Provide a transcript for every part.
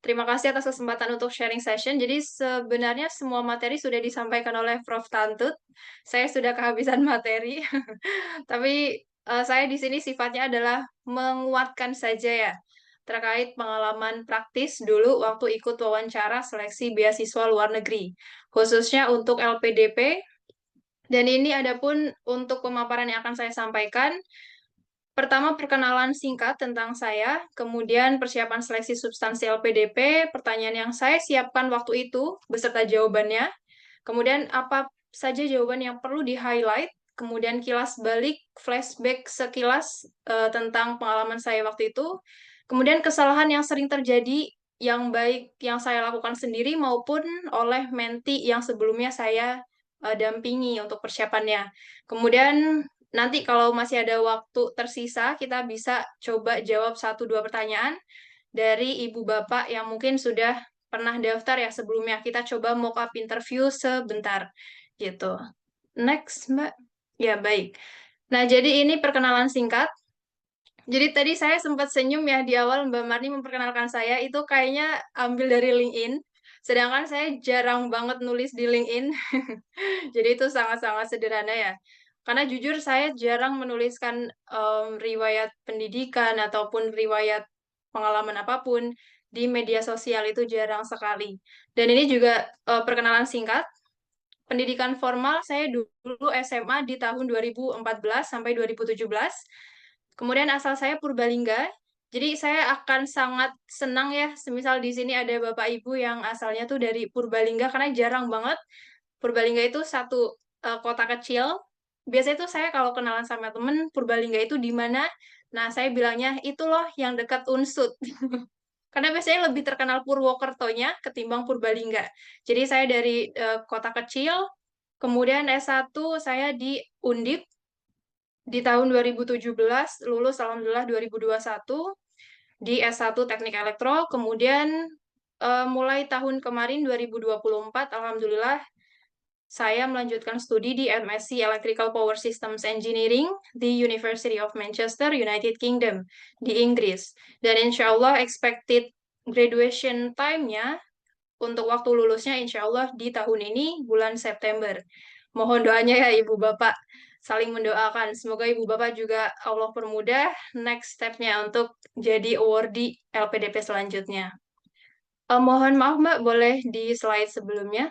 Terima kasih atas kesempatan untuk sharing session. Jadi sebenarnya semua materi sudah disampaikan oleh Prof. Tantut. Saya sudah kehabisan materi, tapi saya di sini sifatnya adalah menguatkan saja ya terkait pengalaman praktis dulu waktu ikut wawancara seleksi beasiswa luar negeri, khususnya untuk LPDP. Dan ini adapun untuk pemaparan yang akan saya sampaikan. Pertama, perkenalan singkat tentang saya, kemudian persiapan seleksi substansi LPDP, pertanyaan yang saya siapkan waktu itu, beserta jawabannya, kemudian apa saja jawaban yang perlu di-highlight, kemudian kilas balik, flashback sekilas tentang pengalaman saya waktu itu, kemudian kesalahan yang sering terjadi, yang baik yang saya lakukan sendiri maupun oleh menti yang sebelumnya saya dampingi untuk persiapannya. Kemudian nanti kalau masih ada waktu tersisa, kita bisa coba jawab satu dua pertanyaan dari ibu bapak yang mungkin sudah pernah daftar ya sebelumnya. Kita coba mock up interview sebentar gitu. Next, Mbak. Ya, baik. Nah, jadi ini perkenalan singkat. Jadi tadi saya sempat senyum ya di awal Mbak Marni memperkenalkan saya, itu kayaknya ambil dari LinkedIn. Sedangkan saya jarang banget nulis di LinkedIn. Jadi itu sangat-sangat sederhana ya. Karena jujur saya jarang menuliskan riwayat pendidikan ataupun riwayat pengalaman apapun di media sosial, itu jarang sekali. Dan ini juga perkenalan singkat. Pendidikan formal saya dulu SMA di tahun 2014 sampai 2017. Kemudian asal saya Purbalingga. Jadi saya akan sangat senang ya, semisal di sini ada Bapak Ibu yang asalnya tuh dari Purbalingga, karena jarang banget. Purbalingga itu satu kota kecil. Biasanya tuh saya kalau kenalan sama temen, Purbalingga itu di mana? Nah, saya bilangnya itu loh yang dekat Unsud. Karena biasanya lebih terkenal Purwokertonya ketimbang Purbalingga. Jadi saya dari kota kecil, kemudian S1 saya di Undip di tahun 2017, lulus alhamdulillah 2021 di S1 Teknik Elektro, kemudian mulai tahun kemarin 2024 alhamdulillah saya melanjutkan studi di MSc Electrical Power Systems Engineering di University of Manchester, United Kingdom, di Inggris. Dan insya Allah expected graduation time-nya untuk waktu lulusnya insya Allah di tahun ini, bulan September. Mohon doanya ya Ibu Bapak, saling mendoakan. Semoga Ibu Bapak juga Allah permudah next step-nya untuk jadi awardee LPDP selanjutnya. Mohon maaf Mbak, boleh di slide sebelumnya?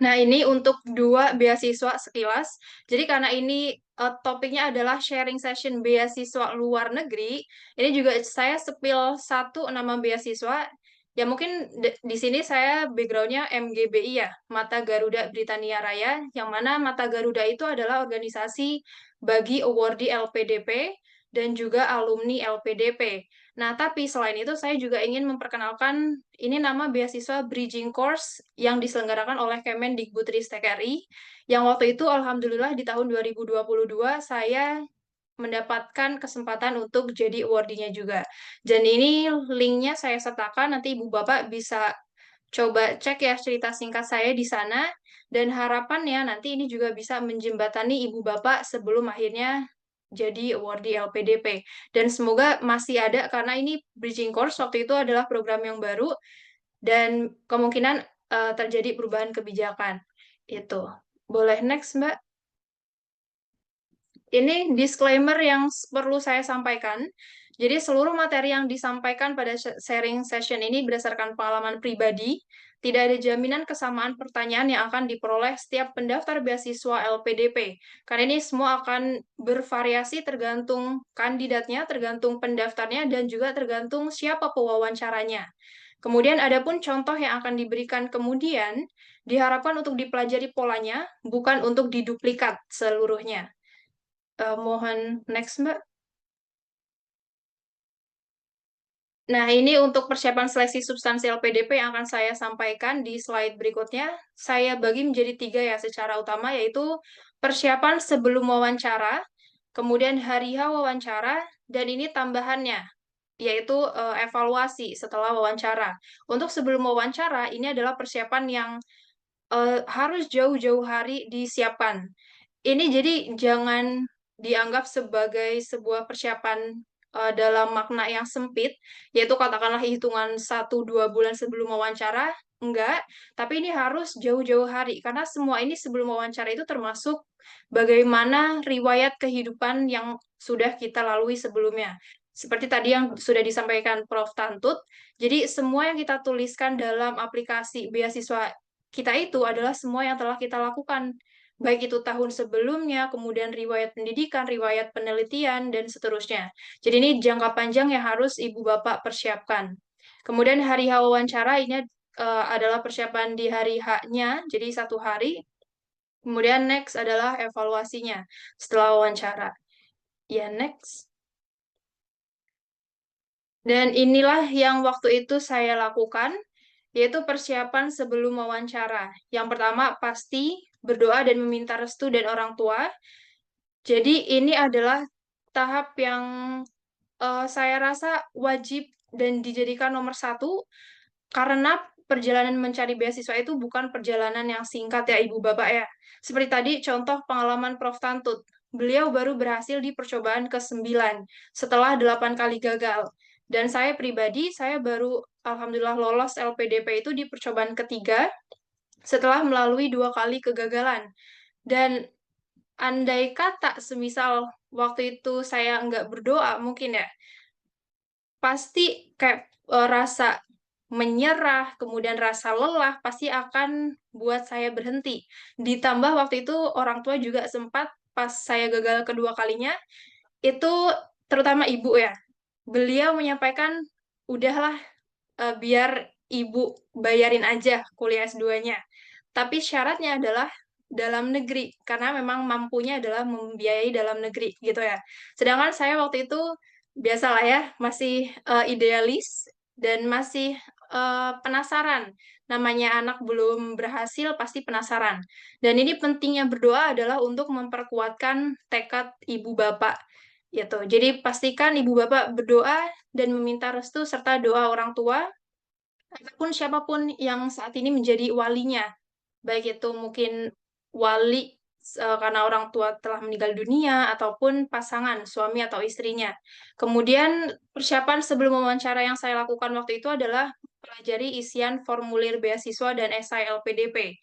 Nah, ini untuk dua beasiswa sekilas. Jadi karena ini topiknya adalah sharing session beasiswa luar negeri, ini juga saya sepil satu nama beasiswa. Ya mungkin di sini saya backgroundnya MGBI ya, Mata Garuda Britania Raya, yang mana Mata Garuda itu adalah organisasi bagi awardee LPDP dan juga alumni LPDP. Nah, tapi selain itu saya juga ingin memperkenalkan ini nama beasiswa Bridging Course yang diselenggarakan oleh Kemendikbudristek RI, yang waktu itu alhamdulillah di tahun 2022 saya mendapatkan kesempatan untuk jadi awardee-nya juga. Dan ini linknya saya sertakan, nanti Ibu Bapak bisa coba cek ya cerita singkat saya di sana, dan harapannya nanti ini juga bisa menjembatani Ibu Bapak sebelum akhirnya jadi awardee LPDP. Dan semoga masih ada, karena ini bridging course waktu itu adalah program yang baru, dan kemungkinan terjadi perubahan kebijakan. Itu. Boleh next, Mbak? Ini disclaimer yang perlu saya sampaikan. Jadi seluruh materi yang disampaikan pada sharing session ini berdasarkan pengalaman pribadi. Tidak ada jaminan kesamaan pertanyaan yang akan diperoleh setiap pendaftar beasiswa LPDP. Karena ini semua akan bervariasi tergantung kandidatnya, tergantung pendaftarnya, dan juga tergantung siapa pewawancaranya. Kemudian adapun contoh yang akan diberikan kemudian diharapkan untuk dipelajari polanya, bukan untuk diduplikat seluruhnya. Mohon next, Mbak. Nah, ini untuk persiapan seleksi substansi LPDP yang akan saya sampaikan di slide berikutnya. Saya bagi menjadi tiga ya secara utama, yaitu persiapan sebelum wawancara, kemudian hari H wawancara, dan ini tambahannya, yaitu evaluasi setelah wawancara. Untuk sebelum wawancara, ini adalah persiapan yang harus jauh-jauh hari disiapkan. Ini jadi jangan dianggap sebagai sebuah persiapan dalam makna yang sempit, yaitu katakanlah hitungan 1-2 bulan sebelum wawancara, enggak, tapi ini harus jauh-jauh hari, karena semua ini sebelum wawancara itu termasuk bagaimana riwayat kehidupan yang sudah kita lalui sebelumnya. Seperti tadi yang sudah disampaikan Prof. Tantut, jadi semua yang kita tuliskan dalam aplikasi beasiswa kita itu adalah semua yang telah kita lakukan baik itu tahun sebelumnya, kemudian riwayat pendidikan, riwayat penelitian, dan seterusnya. Jadi ini jangka panjang yang harus ibu bapak persiapkan. Kemudian hari H wawancara ini adalah persiapan di hari H-nya, jadi 1 hari. Kemudian next adalah evaluasinya setelah wawancara. Ya, next. Dan inilah yang waktu itu saya lakukan, yaitu persiapan sebelum wawancara. Yang pertama pasti berdoa dan meminta restu dan orang tua. Jadi ini adalah tahap yang saya rasa wajib dan dijadikan nomor satu karena perjalanan mencari beasiswa itu bukan perjalanan yang singkat ya Ibu Bapak ya. Seperti tadi contoh pengalaman Prof. Tantut. Beliau baru berhasil di percobaan ke-9 setelah 8 kali gagal. Dan saya pribadi, saya baru Alhamdulillah lolos LPDP itu di percobaan ketiga setelah melalui 2 kali kegagalan. Dan andai kata semisal waktu itu saya nggak berdoa mungkin ya, pasti kayak rasa menyerah, kemudian rasa lelah pasti akan buat saya berhenti. Ditambah waktu itu orang tua juga sempat pas saya gagal kedua kalinya, itu terutama ibu ya, beliau menyampaikan, udahlah biar ibu bayarin aja kuliah S2-nya. Tapi syaratnya adalah dalam negeri, karena memang mampunya adalah membiayai dalam negeri gitu ya. Sedangkan saya waktu itu biasalah ya, masih idealis dan masih penasaran. Namanya anak belum berhasil pasti penasaran. Dan ini pentingnya berdoa adalah untuk memperkuatkan tekad ibu bapak gitu. Jadi pastikan ibu bapak berdoa dan meminta restu serta doa orang tua ataupun siapapun yang saat ini menjadi walinya, baik itu mungkin wali karena orang tua telah meninggal dunia ataupun pasangan suami atau istrinya. Kemudian persiapan sebelum wawancara yang saya lakukan waktu itu adalah pelajari isian formulir beasiswa dan esai LPDP.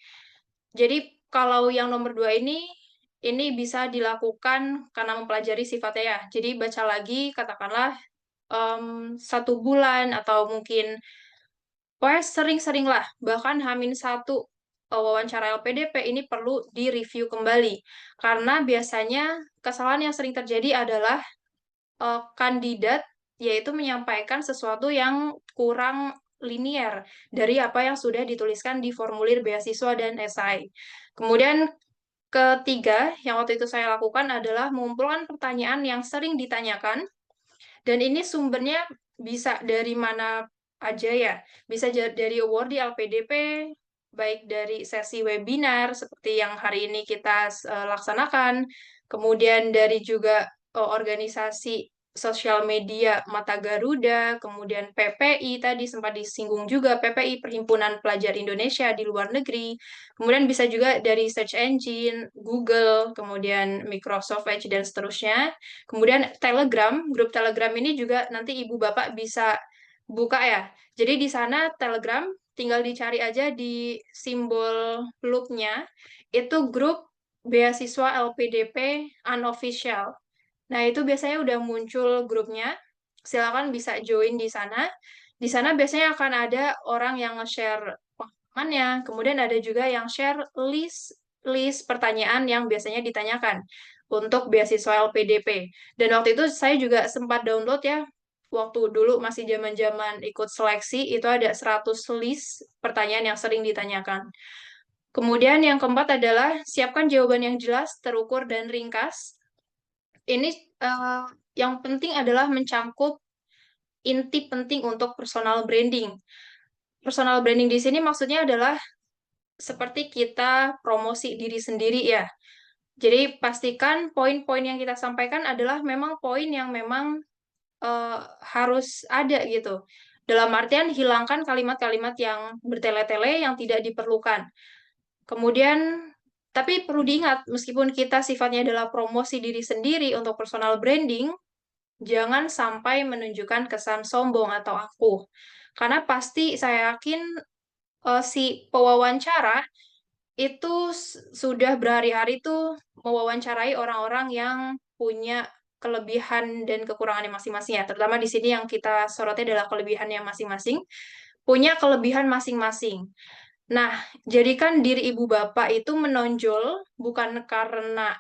Jadi kalau yang nomor 2 ini bisa dilakukan karena mempelajari sifatnya ya. Jadi baca lagi katakanlah 1 bulan atau mungkin pokoknya sering-sering lah, bahkan H-1 wawancara LPDP ini perlu direview kembali. Karena biasanya kesalahan yang sering terjadi adalah kandidat yaitu menyampaikan sesuatu yang kurang linier dari apa yang sudah dituliskan di formulir beasiswa dan esai. Kemudian ketiga, yang waktu itu saya lakukan adalah mengumpulkan pertanyaan yang sering ditanyakan dan ini sumbernya bisa dari mana aja ya. Bisa dari award di LPDP, baik dari sesi webinar seperti yang hari ini kita laksanakan, kemudian dari juga organisasi sosial media Mata Garuda, kemudian PPI tadi sempat disinggung juga PPI Perhimpunan Pelajar Indonesia di luar negeri, kemudian bisa juga dari search engine Google, kemudian Microsoft Edge dan seterusnya. Kemudian Telegram, grup Telegram ini juga nanti ibu bapak bisa buka ya. Jadi di sana Telegram tinggal dicari aja di simbol loop-nya, itu grup beasiswa LPDP unofficial. Nah, itu biasanya udah muncul grupnya. Silakan bisa join di sana. Di sana biasanya akan ada orang yang nge-share pengalamannya, kemudian ada juga yang share list list pertanyaan yang biasanya ditanyakan untuk beasiswa LPDP. Dan waktu itu saya juga sempat download ya, waktu dulu masih zaman-zaman ikut seleksi, itu ada 100 list pertanyaan yang sering ditanyakan. Kemudian yang keempat adalah siapkan jawaban yang jelas, terukur, dan ringkas. Ini yang penting adalah mencangkup inti penting untuk personal branding. Personal branding di sini maksudnya adalah seperti kita promosi diri sendiri ya. Jadi pastikan poin-poin yang kita sampaikan adalah memang poin yang memang harus ada gitu. Dalam artian hilangkan kalimat-kalimat yang bertele-tele yang tidak diperlukan. Kemudian, tapi perlu diingat, meskipun kita sifatnya adalah promosi diri sendiri untuk personal branding, Jangan sampai menunjukkan kesan sombong atau aku. Karena pasti saya yakin si pewawancara itu sudah berhari-hari tuh mewawancarai orang-orang yang punya kelebihan dan kekurangannya masing-masing ya. Terutama di sini yang kita soroti adalah kelebihannya masing-masing, punya kelebihan masing-masing. Nah, jadikan diri ibu bapak itu menonjol bukan karena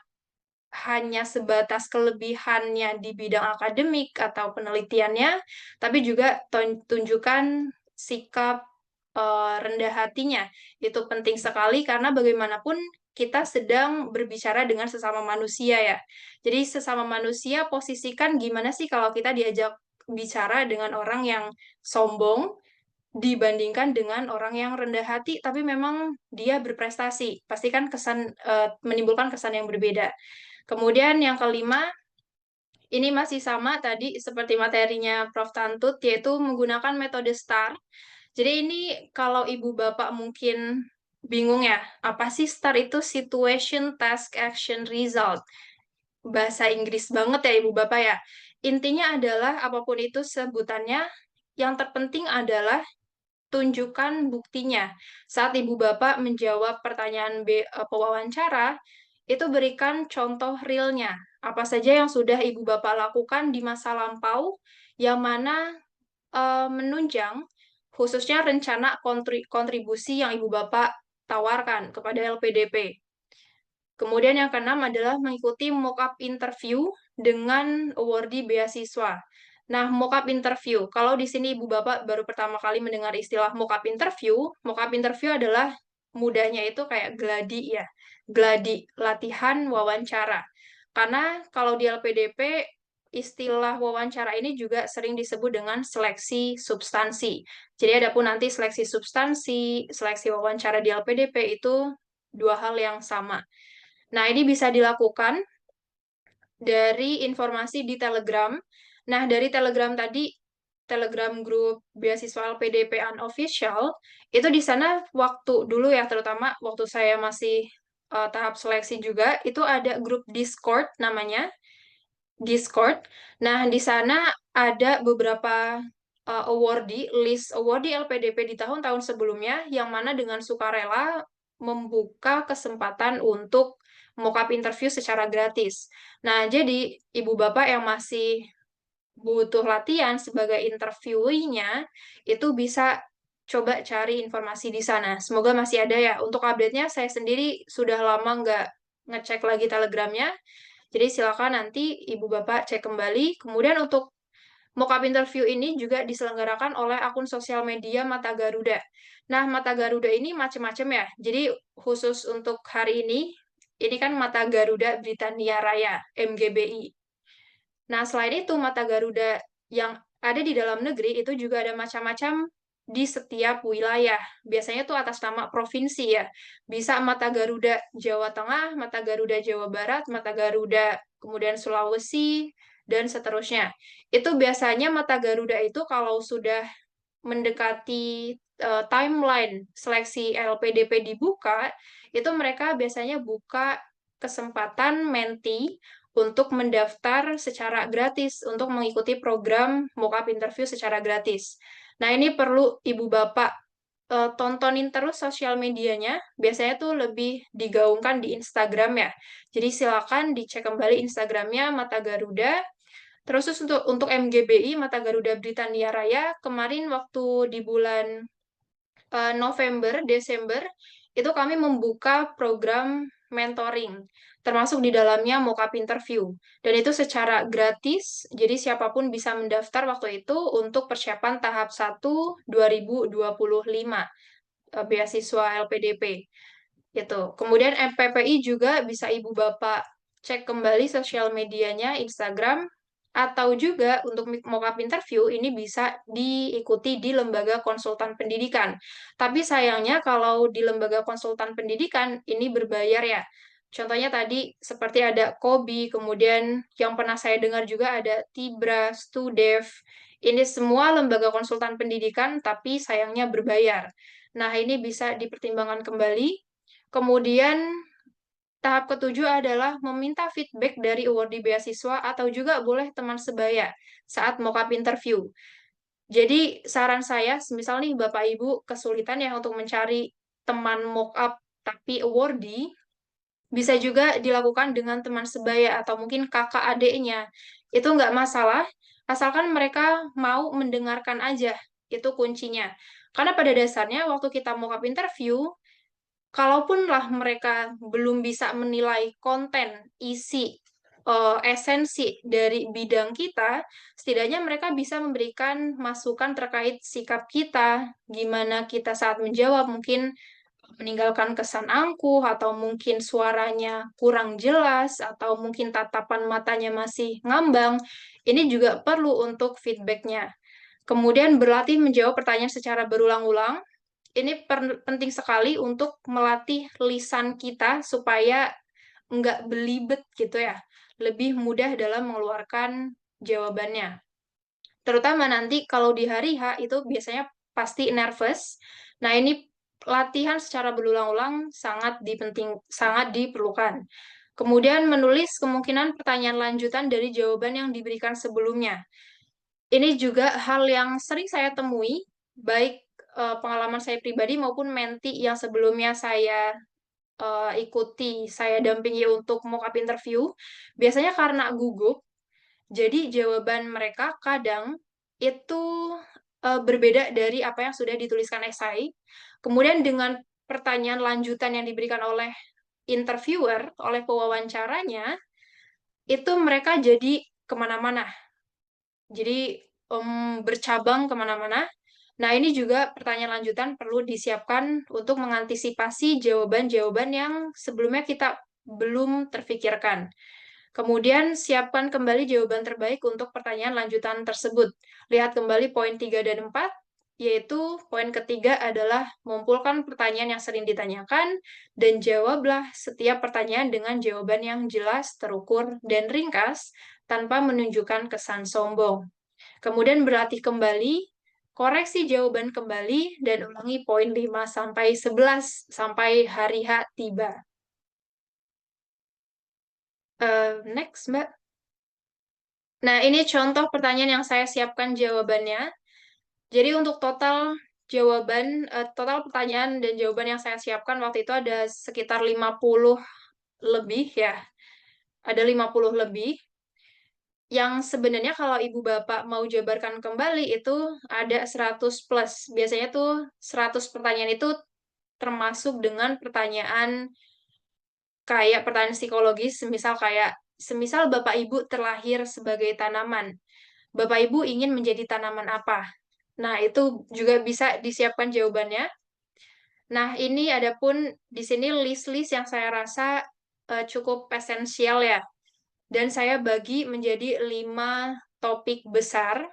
hanya sebatas kelebihannya di bidang akademik atau penelitiannya, tapi juga tunjukkan sikap rendah hatinya. Itu penting sekali karena bagaimanapun kita sedang berbicara dengan sesama manusia ya. Jadi sesama manusia posisikan gimana sih kalau kita diajak bicara dengan orang yang sombong dibandingkan dengan orang yang rendah hati tapi memang dia berprestasi. Pastikan menimbulkan kesan yang berbeda. Kemudian yang kelima, ini masih sama tadi seperti materinya Prof. Tantut, yaitu menggunakan metode STAR. Jadi ini kalau ibu bapak mungkin bingung ya, apa sih STAR itu? Situation, Task, Action, Result. Bahasa Inggris banget ya ibu bapak ya. Intinya adalah apapun itu sebutannya, yang terpenting adalah tunjukkan buktinya. Saat ibu bapak menjawab pertanyaan pewawancara, itu berikan contoh realnya. Apa saja yang sudah ibu bapak lakukan di masa lampau, yang mana menunjang khususnya rencana kontribusi yang ibu bapak tawarkan kepada LPDP. Kemudian yang keenam adalah mengikuti mock-up interview dengan awardee beasiswa. Nah, mock-up interview. Kalau di sini Ibu Bapak baru pertama kali mendengar istilah mock-up interview adalah mudahnya itu kayak gladi ya. Gladi, latihan wawancara. Karena kalau di LPDP, istilah wawancara ini juga sering disebut dengan seleksi substansi. Jadi adapun nanti seleksi substansi, seleksi wawancara di LPDP itu dua hal yang sama. Nah, ini bisa dilakukan dari informasi di Telegram. Nah, dari Telegram tadi, Telegram grup beasiswa LPDP Unofficial, itu di sana waktu dulu ya, terutama waktu saya masih tahap seleksi juga, itu ada grup Discord namanya, Discord. Nah, di sana ada beberapa list awardee LPDP di tahun-tahun sebelumnya, yang mana dengan sukarela membuka kesempatan untuk mock-up interview secara gratis. Nah, jadi ibu bapak yang masih butuh latihan sebagai interviewee-nya, itu bisa coba cari informasi di sana. Semoga masih ada ya. Untuk update-nya, saya sendiri sudah lama nggak ngecek lagi Telegramnya, jadi silakan nanti Ibu Bapak cek kembali. Kemudian untuk mock-up interview ini juga diselenggarakan oleh akun sosial media Mata Garuda. Nah, Mata Garuda ini macam-macam ya. Jadi khusus untuk hari ini kan Mata Garuda Britania Raya, MGBI. Nah, selain itu Mata Garuda yang ada di dalam negeri itu juga ada macam-macam di setiap wilayah. Biasanya tuh atas nama provinsi ya. Bisa Mata Garuda Jawa Tengah, Mata Garuda Jawa Barat, Mata Garuda kemudian Sulawesi, dan seterusnya. Itu biasanya Mata Garuda itu kalau sudah mendekati timeline seleksi LPDP dibuka, itu mereka biasanya buka kesempatan menti untuk mendaftar secara gratis untuk mengikuti program mock-up interview secara gratis. Nah, ini perlu Ibu Bapak tontonin terus sosial medianya. Biasanya tuh lebih digaungkan di Instagram ya. Jadi silakan dicek kembali Instagramnya Mata Garuda. Terus untuk MGBI Mata Garuda Britania Raya kemarin waktu di bulan November, Desember, itu kami membuka program mentoring, termasuk di dalamnya mock-up interview. Dan itu secara gratis, jadi siapapun bisa mendaftar waktu itu untuk persiapan tahap 1 2025 beasiswa LPDP. Gitu. Kemudian MPPI juga bisa Ibu Bapak cek kembali sosial medianya, Instagram, atau juga untuk mock-up interview ini bisa diikuti di lembaga konsultan pendidikan. Tapi sayangnya kalau di lembaga konsultan pendidikan ini berbayar ya. Contohnya tadi seperti ada Kobi, kemudian yang pernah saya dengar juga ada Tibra, Studev. Ini semua lembaga konsultan pendidikan tapi sayangnya berbayar. Nah, ini bisa dipertimbangkan kembali. Kemudian Tahap ketujuh adalah meminta feedback dari awardee beasiswa atau juga boleh teman sebaya saat mock-up interview. Jadi saran saya, misal nih Bapak Ibu kesulitan ya untuk mencari teman mock-up tapi awardee, bisa juga dilakukan dengan teman sebaya atau mungkin kakak adiknya. Itu nggak masalah, asalkan mereka mau mendengarkan aja. Itu kuncinya. Karena pada dasarnya waktu kita mock-up interview, kalaupun lah mereka belum bisa menilai konten, isi, esensi dari bidang kita, setidaknya mereka bisa memberikan masukan terkait sikap kita, gimana kita saat menjawab, mungkin meninggalkan kesan angkuh, atau mungkin suaranya kurang jelas, atau mungkin tatapan matanya masih ngambang. Ini juga perlu untuk feedbacknya. Kemudian berlatih menjawab pertanyaan secara berulang-ulang, ini penting sekali untuk melatih lisan kita supaya nggak belibet gitu ya, lebih mudah dalam mengeluarkan jawabannya. Terutama nanti kalau di hari H itu biasanya pasti nervous. Nah, ini latihan secara berulang-ulang sangat diperlukan. Kemudian menulis kemungkinan pertanyaan lanjutan dari jawaban yang diberikan sebelumnya. Ini juga hal yang sering saya temui, baik pengalaman saya pribadi maupun menti yang sebelumnya saya saya dampingi untuk mock up interview. Biasanya karena gugup, jadi jawaban mereka kadang itu berbeda dari apa yang sudah dituliskan esai. Kemudian dengan pertanyaan lanjutan yang diberikan oleh interviewer, oleh pewawancaranya, itu mereka jadi kemana-mana. Jadi bercabang kemana-mana. Nah, ini juga pertanyaan lanjutan perlu disiapkan untuk mengantisipasi jawaban-jawaban yang sebelumnya kita belum terfikirkan. Kemudian, siapkan kembali jawaban terbaik untuk pertanyaan lanjutan tersebut. Lihat kembali poin 3 dan 4, yaitu poin ketiga adalah mengumpulkan pertanyaan yang sering ditanyakan dan jawablah setiap pertanyaan dengan jawaban yang jelas, terukur, dan ringkas tanpa menunjukkan kesan sombong. Kemudian berlatih kembali, koreksi jawaban kembali, dan ulangi poin 5 sampai 11 sampai hari H tiba. Next, Mbak. Nah, ini contoh pertanyaan yang saya siapkan jawabannya. Jadi untuk total pertanyaan dan jawaban yang saya siapkan waktu itu ada sekitar 50 lebih ya. Ada 50 lebih. Yang sebenarnya kalau ibu bapak mau jabarkan kembali itu ada 100 plus. Biasanya tuh 100 pertanyaan itu termasuk dengan pertanyaan kayak pertanyaan psikologis, semisal bapak ibu terlahir sebagai tanaman. Bapak ibu ingin menjadi tanaman apa? Nah, itu juga bisa disiapkan jawabannya. Nah, ini ada pun di sini list-list yang saya rasa cukup esensial ya. Dan saya bagi menjadi 5 topik besar.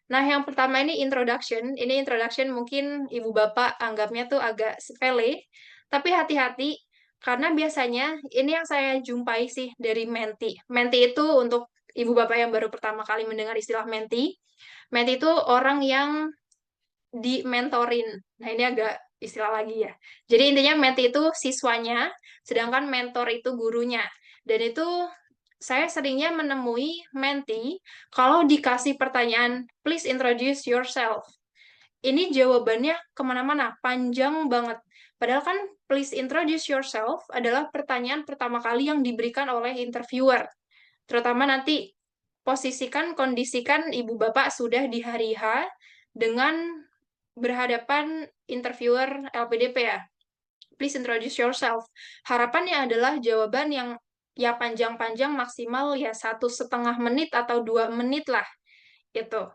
Nah, yang pertama ini introduction. Ini introduction mungkin ibu bapak anggapnya tuh agak sepele, tapi hati-hati karena biasanya ini yang saya jumpai sih dari menti. Menti itu untuk ibu bapak yang baru pertama kali mendengar istilah menti. Menti itu orang yang di-mentorin. Nah, ini agak istilah lagi ya. Jadi intinya menti itu siswanya, sedangkan mentor itu gurunya. Dan itu saya seringnya menemui menti kalau dikasih pertanyaan, please introduce yourself. Ini jawabannya kemana-mana, panjang banget. Padahal kan please introduce yourself adalah pertanyaan pertama kali yang diberikan oleh interviewer. Terutama nanti kondisikan ibu bapak sudah di hari H dengan berhadapan interviewer LPDP ya. Please introduce yourself. Harapannya adalah jawaban yang ya panjang-panjang maksimal ya 1,5 menit atau 2 menit lah itu.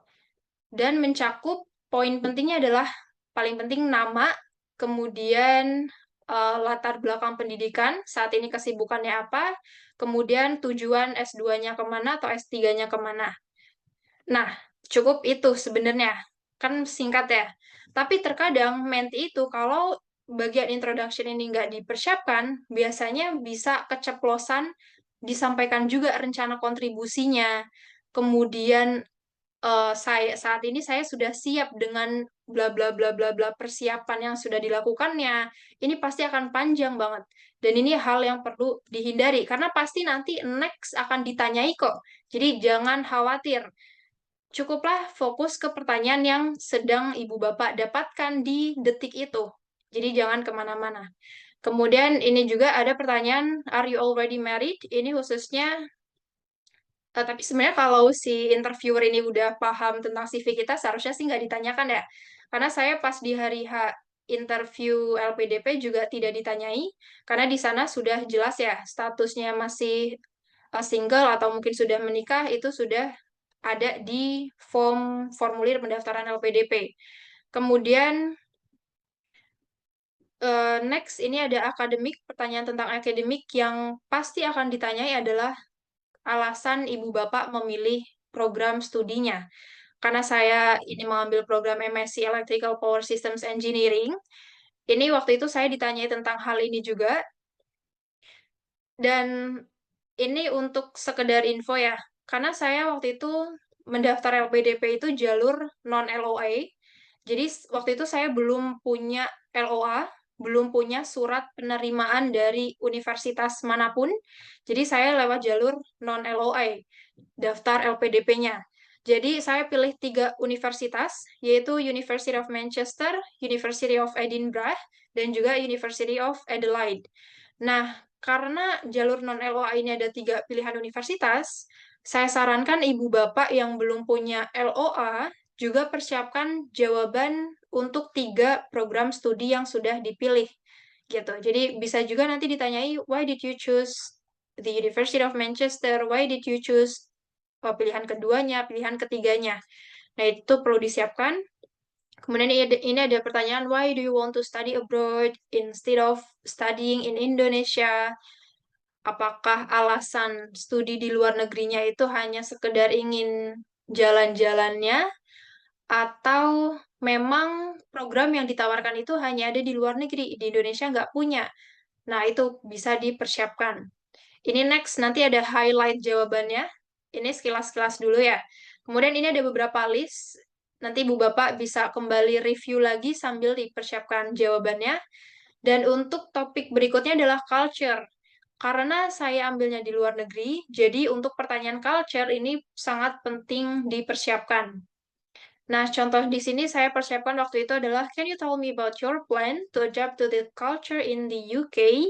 Dan mencakup poin pentingnya adalah paling penting nama, kemudian latar belakang pendidikan, saat ini kesibukannya apa, kemudian tujuan S2-nya kemana atau S3-nya kemana. Nah, cukup itu sebenarnya. Kan singkat ya. Tapi terkadang menti itu kalau bagian introduction ini nggak dipersiapkan, biasanya bisa keceplosan disampaikan juga rencana kontribusinya. Kemudian saat ini saya sudah siap dengan bla bla bla bla bla persiapan yang sudah dilakukannya. Ini pasti akan panjang banget. Dan ini hal yang perlu dihindari karena pasti nanti next akan ditanyai kok. Jadi jangan khawatir. Cukuplah fokus ke pertanyaan yang sedang Ibu Bapak dapatkan di detik itu. Jadi jangan kemana-mana. Kemudian ini juga ada pertanyaan, are you already married? Ini khususnya tapi sebenarnya kalau si interviewer ini udah paham tentang CV kita, seharusnya sih nggak ditanyakan ya. Karena saya pas di hari H interview LPDP juga tidak ditanyai, karena di sana sudah jelas ya, statusnya masih single atau mungkin sudah menikah, itu sudah ada di formulir pendaftaran LPDP. Kemudian next ini ada akademik, pertanyaan tentang akademik yang pasti akan ditanyai adalah alasan ibu bapak memilih program studinya. Karena saya ini mengambil program MSc Electrical Power Systems Engineering, ini waktu itu saya ditanyai tentang hal ini juga, dan ini untuk sekedar info ya, karena saya waktu itu mendaftar LPDP itu jalur non-LOA, jadi waktu itu saya belum punya LOA, belum punya surat penerimaan dari universitas manapun, jadi saya lewat jalur non-LOA, daftar LPDP-nya. Jadi saya pilih 3 universitas, yaitu University of Manchester, University of Edinburgh, dan juga University of Adelaide. Nah, karena jalur non-LOA ini ada 3 pilihan universitas, saya sarankan ibu bapak yang belum punya LOA juga persiapkan jawaban untuk 3 program studi yang sudah dipilih. Gitu. Jadi bisa juga nanti ditanyai, why did you choose the University of Manchester? Why did you choose pilihan keduanya, pilihan ketiganya? Nah, itu perlu disiapkan. Kemudian ini ada pertanyaan, why do you want to study abroad instead of studying in Indonesia? Apakah alasan studi di luar negerinya itu hanya sekedar ingin jalan-jalannya, atau memang program yang ditawarkan itu hanya ada di luar negeri, di Indonesia nggak punya? Nah, itu bisa dipersiapkan. Ini next, nanti ada highlight jawabannya. Ini sekilas-sekilas dulu ya. Kemudian ini ada beberapa list. Nanti Ibu Bapak bisa kembali review lagi sambil dipersiapkan jawabannya. Dan untuk topik berikutnya adalah culture. Karena saya ambilnya di luar negeri, jadi untuk pertanyaan culture ini sangat penting dipersiapkan. Nah, contoh di sini saya persiapkan waktu itu adalah, can you tell me about your plan to adapt to the culture in the UK?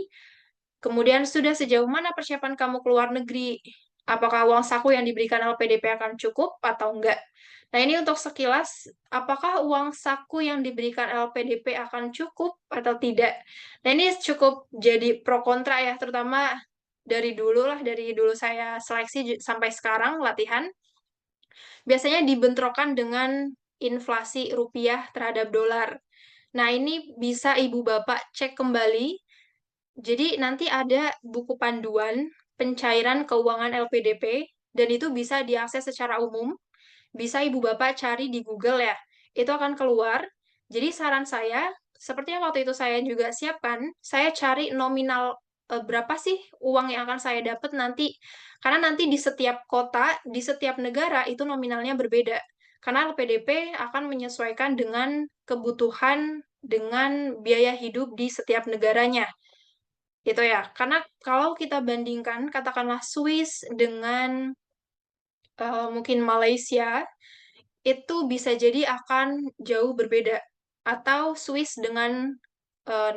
Kemudian sudah sejauh mana persiapan kamu ke luar negeri? Apakah uang saku yang diberikan LPDP akan cukup atau enggak? Nah, ini untuk sekilas, apakah uang saku yang diberikan LPDP akan cukup atau tidak? Nah, ini cukup jadi pro kontra ya, terutama dari dulu saya seleksi sampai sekarang latihan, biasanya dibentrokan dengan inflasi rupiah terhadap dolar. Nah, ini bisa Ibu Bapak cek kembali, jadi nanti ada buku panduan pencairan keuangan LPDP dan itu bisa diakses secara umum. Bisa Ibu Bapak cari di Google ya. Itu akan keluar. Jadi saran saya, seperti yang waktu itu saya juga siapkan, saya cari nominal berapa sih uang yang akan saya dapat nanti. Karena nanti di setiap kota, di setiap negara itu nominalnya berbeda. Karena LPDP akan menyesuaikan dengan kebutuhan dengan biaya hidup di setiap negaranya gitu ya. Karena kalau kita bandingkan katakanlah Swiss dengan mungkin Malaysia, itu bisa jadi akan jauh berbeda. Atau Swiss dengan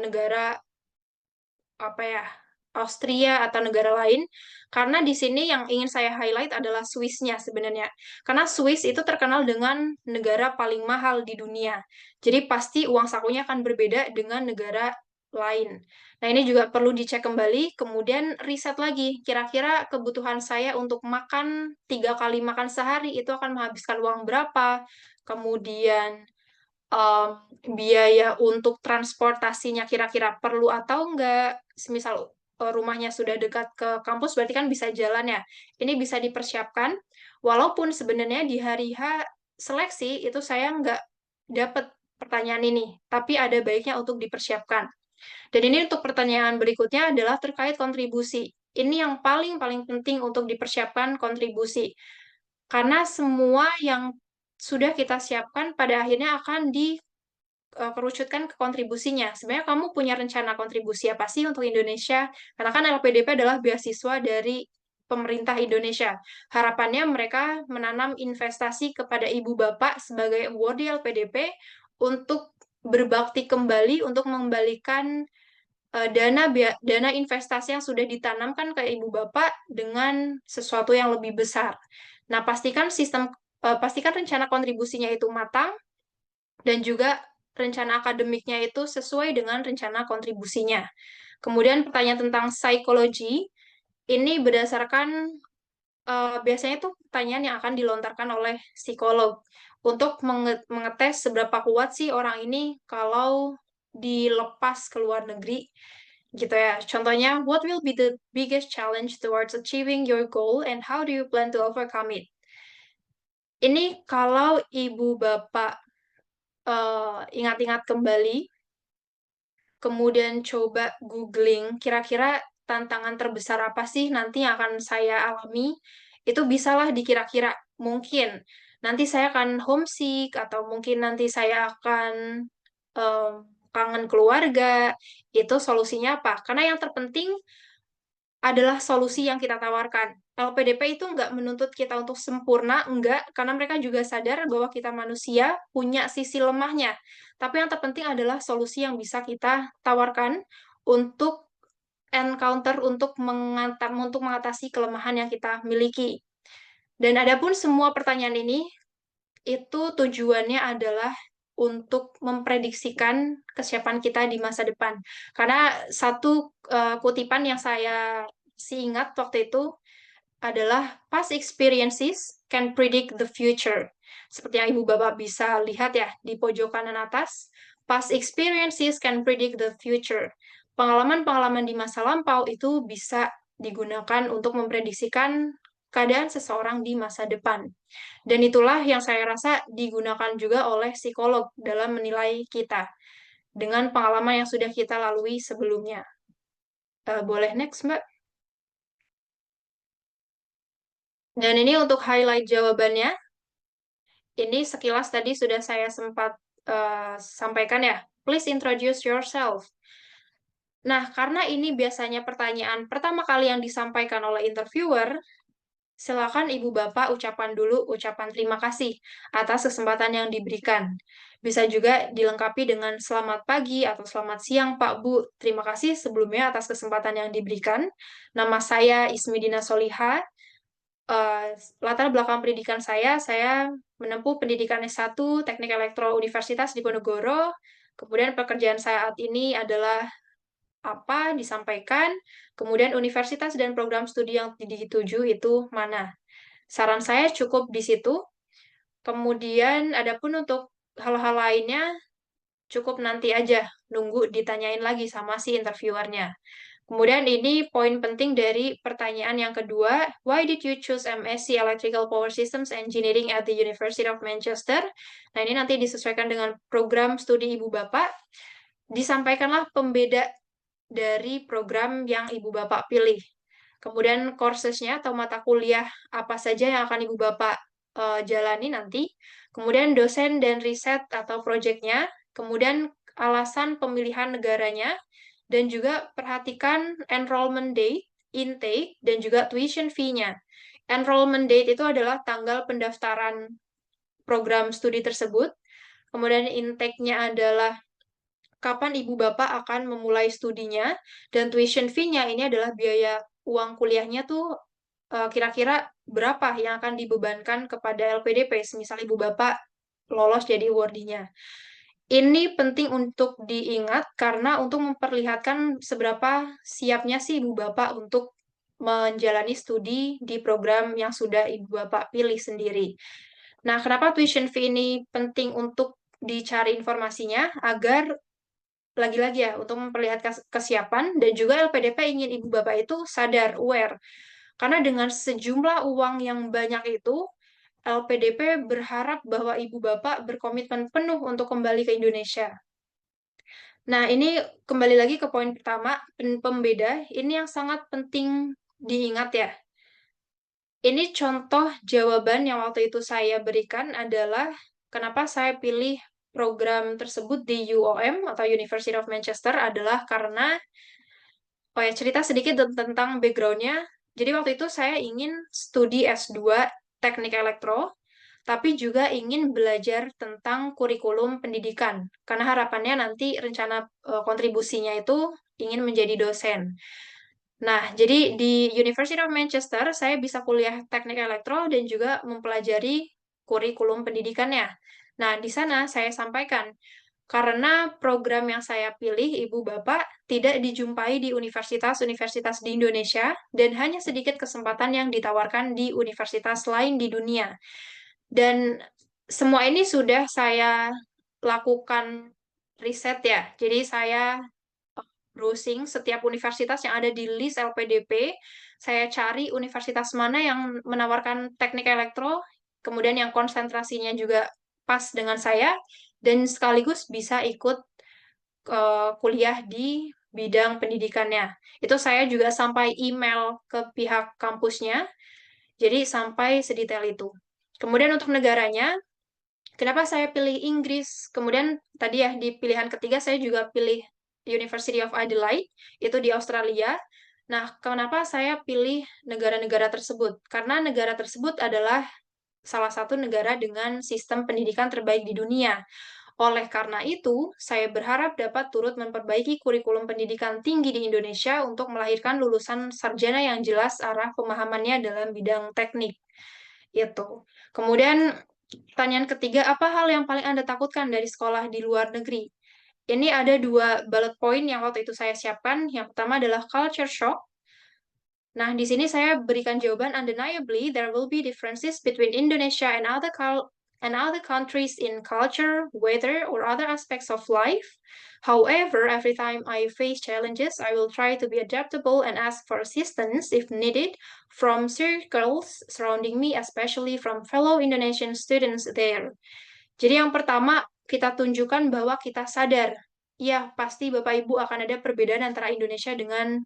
negara apa ya, Austria atau negara lain, karena di sini yang ingin saya highlight adalah Swiss-nya sebenarnya. Karena Swiss itu terkenal dengan negara paling mahal di dunia. Jadi pasti uang sakunya akan berbeda dengan negara lain. Nah, ini juga perlu dicek kembali, kemudian riset lagi, kira-kira kebutuhan saya untuk makan 3 kali makan sehari itu akan menghabiskan uang berapa, kemudian um, biaya untuk transportasinya kira-kira perlu atau enggak. Semisal rumahnya sudah dekat ke kampus, berarti kan bisa jalan ya. Ini bisa dipersiapkan. Walaupun sebenarnya di hari H seleksi itu saya nggak dapat pertanyaan ini, tapi ada baiknya untuk dipersiapkan. Dan ini untuk pertanyaan berikutnya adalah terkait kontribusi. Ini yang paling-paling penting untuk dipersiapkan kontribusi. Karena semua yang sudah kita siapkan pada akhirnya akan kerucutkan ke kontribusinya. Sebenarnya kamu punya rencana kontribusi apa sih untuk Indonesia? Karena kan LPDP adalah beasiswa dari pemerintah Indonesia. Harapannya mereka menanam investasi kepada ibu bapak sebagai awardee LPDP untuk berbakti kembali untuk mengembalikan dana investasi yang sudah ditanamkan ke ibu bapak dengan sesuatu yang lebih besar. Nah, pastikan rencana kontribusinya itu matang dan juga rencana akademiknya itu sesuai dengan rencana kontribusinya. Kemudian pertanyaan tentang psikologi, ini berdasarkan biasanya itu pertanyaan yang akan dilontarkan oleh psikolog untuk mengetes seberapa kuat sih orang ini kalau dilepas ke luar negeri gitu ya. Contohnya, what will be the biggest challenge towards achieving your goal and how do you plan to overcome it? Ini kalau ibu bapak ingat-ingat kembali, kemudian coba googling kira-kira tantangan terbesar apa sih nanti yang akan saya alami, itu bisalah dikira-kira. Mungkin nanti saya akan homesick, atau mungkin nanti saya akan em, kangen keluarga, itu solusinya apa? Karena yang terpenting adalah solusi yang kita tawarkan. LPDP itu nggak menuntut kita untuk sempurna, enggak, karena mereka juga sadar bahwa kita manusia punya sisi lemahnya. Tapi yang terpenting adalah solusi yang bisa kita tawarkan untuk untuk mengatasi kelemahan yang kita miliki. Dan adapun semua pertanyaan ini itu tujuannya adalah untuk memprediksikan kesiapan kita di masa depan. Karena satu kutipan yang saya ingat waktu itu adalah past experiences can predict the future. Seperti yang Ibu Bapak bisa lihat ya di pojok kanan atas, past experiences can predict the future. Pengalaman-pengalaman di masa lampau itu bisa digunakan untuk memprediksikan keadaan seseorang di masa depan. Dan itulah yang saya rasa digunakan juga oleh psikolog dalam menilai kita dengan pengalaman yang sudah kita lalui sebelumnya. Boleh next, Mbak? Dan ini untuk highlight jawabannya. Ini sekilas tadi sudah saya sempat sampaikan ya. Please introduce yourself. Nah, karena ini biasanya pertanyaan pertama kali yang disampaikan oleh interviewer, silakan Ibu Bapak ucapan dulu ucapan terima kasih atas kesempatan yang diberikan. Bisa juga dilengkapi dengan selamat pagi atau selamat siang Pak Bu. Terima kasih sebelumnya atas kesempatan yang diberikan. Nama saya Ismidina Soliha. Eh, Latar belakang pendidikan saya menempuh pendidikan S1 Teknik Elektro Universitas Diponegoro. Kemudian pekerjaan saya saat ini adalah apa disampaikan, kemudian universitas dan program studi yang dituju itu mana. Saran saya cukup di situ. Kemudian adapun untuk hal-hal lainnya cukup nanti aja nunggu ditanyain lagi sama si interviewernya. Kemudian ini poin penting dari pertanyaan yang kedua, why did you choose MSc Electrical Power Systems Engineering at the University of Manchester? Nah, ini nanti disesuaikan dengan program studi Ibu Bapak. Disampaikanlah pembeda dari program yang Ibu Bapak pilih. Kemudian coursesnya atau mata kuliah apa saja yang akan Ibu Bapak jalani nanti. Kemudian dosen dan riset atau proyeknya. Kemudian alasan pemilihan negaranya, dan juga perhatikan enrollment date, intake, dan juga tuition fee-nya. Enrollment date itu adalah tanggal pendaftaran program studi tersebut. Kemudian intake-nya adalah kapan ibu bapak akan memulai studinya, dan tuition fee-nya ini adalah biaya uang kuliahnya tuh kira-kira berapa yang akan dibebankan kepada LPDP, misal ibu bapak lolos jadi awardee-nya. Ini penting untuk diingat karena untuk memperlihatkan seberapa siapnya sih ibu bapak untuk menjalani studi di program yang sudah ibu bapak pilih sendiri. Nah, kenapa tuition fee ini penting untuk dicari informasinya? Agar lagi-lagi ya, untuk memperlihatkan kesiapan, dan juga LPDP ingin ibu bapak itu sadar, aware. Karena dengan sejumlah uang yang banyak itu, LPDP berharap bahwa ibu bapak berkomitmen penuh untuk kembali ke Indonesia. Nah, ini kembali lagi ke poin pertama, pembeda. Ini yang sangat penting diingat ya. Ini contoh jawaban yang waktu itu saya berikan adalah kenapa saya pilih program tersebut di UOM atau University of Manchester adalah karena, oh ya cerita sedikit tentang background-nya. Jadi waktu itu saya ingin studi S2 Teknik Elektro, tapi juga ingin belajar tentang kurikulum pendidikan. Karena harapannya nanti rencana kontribusinya itu ingin menjadi dosen. Nah, jadi di University of Manchester saya bisa kuliah teknik elektro dan juga mempelajari kurikulum pendidikannya. Nah, di sana saya sampaikan, karena program yang saya pilih, Ibu Bapak, tidak dijumpai di universitas-universitas di Indonesia dan hanya sedikit kesempatan yang ditawarkan di universitas lain di dunia. Dan semua ini sudah saya lakukan riset ya. Jadi saya browsing setiap universitas yang ada di list LPDP, saya cari universitas mana yang menawarkan teknik elektro, kemudian yang konsentrasinya juga pas dengan saya, dan sekaligus bisa ikut kuliah di bidang pendidikannya. Itu saya juga sampai email ke pihak kampusnya, jadi sampai sedetail itu. Kemudian untuk negaranya, kenapa saya pilih Inggris? Kemudian tadi ya di pilihan ketiga saya juga pilih University of Adelaide, itu di Australia. Nah, kenapa saya pilih negara-negara tersebut? Karena negara tersebut adalah salah satu negara dengan sistem pendidikan terbaik di dunia. Oleh karena itu, saya berharap dapat turut memperbaiki kurikulum pendidikan tinggi di Indonesia untuk melahirkan lulusan sarjana yang jelas arah pemahamannya dalam bidang teknik. Itu. Kemudian pertanyaan ketiga, apa hal yang paling Anda takutkan dari sekolah di luar negeri? Ini ada dua bullet point yang waktu itu saya siapkan. Yang pertama adalah culture shock. Nah, di sini saya berikan jawaban, undeniably there will be differences between Indonesia and other countries in culture, weather, or other aspects of life. However, every time I face challenges, I will try to be adaptable and ask for assistance if needed from circles surrounding me, especially from fellow Indonesian students there. Jadi yang pertama, kita tunjukkan bahwa kita sadar, ya pasti Bapak Ibu akan ada perbedaan antara Indonesia dengan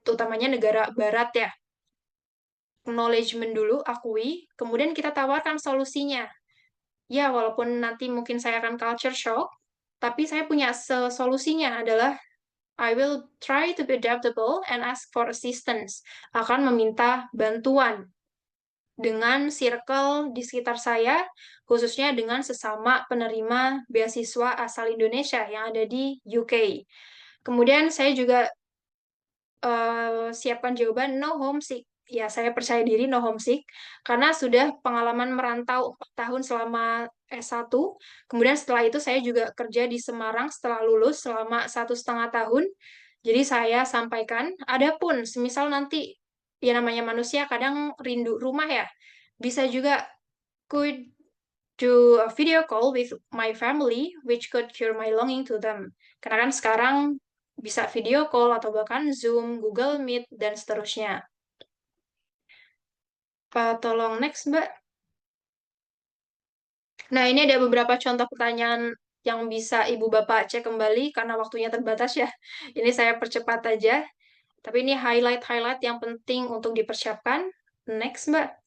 utamanya negara barat ya. Acknowledgement dulu, akui, kemudian kita tawarkan solusinya. Ya, walaupun nanti mungkin saya akan culture shock, tapi saya punya solusinya adalah I will try to be adaptable and ask for assistance. Akan meminta bantuan dengan circle di sekitar saya, khususnya dengan sesama penerima beasiswa asal Indonesia yang ada di UK. Kemudian saya juga siapkan jawaban no homesick. Ya, saya percaya diri no homesick karena sudah pengalaman merantau 4 tahun selama S1. Kemudian setelah itu saya juga kerja di Semarang setelah lulus selama 1,5 tahun. Jadi saya sampaikan, adapun semisal nanti ya namanya manusia kadang rindu rumah ya, bisa juga could do a video call with my family, which could cure my longing to them. Karena kan sekarang bisa video call atau bahkan Zoom, Google Meet, dan seterusnya. Tolong next, Mbak. Nah, ini ada beberapa contoh pertanyaan yang bisa Ibu Bapak cek kembali karena waktunya terbatas ya. Ini saya percepat aja. Tapi ini highlight-highlight yang penting untuk dipersiapkan. Next, Mbak.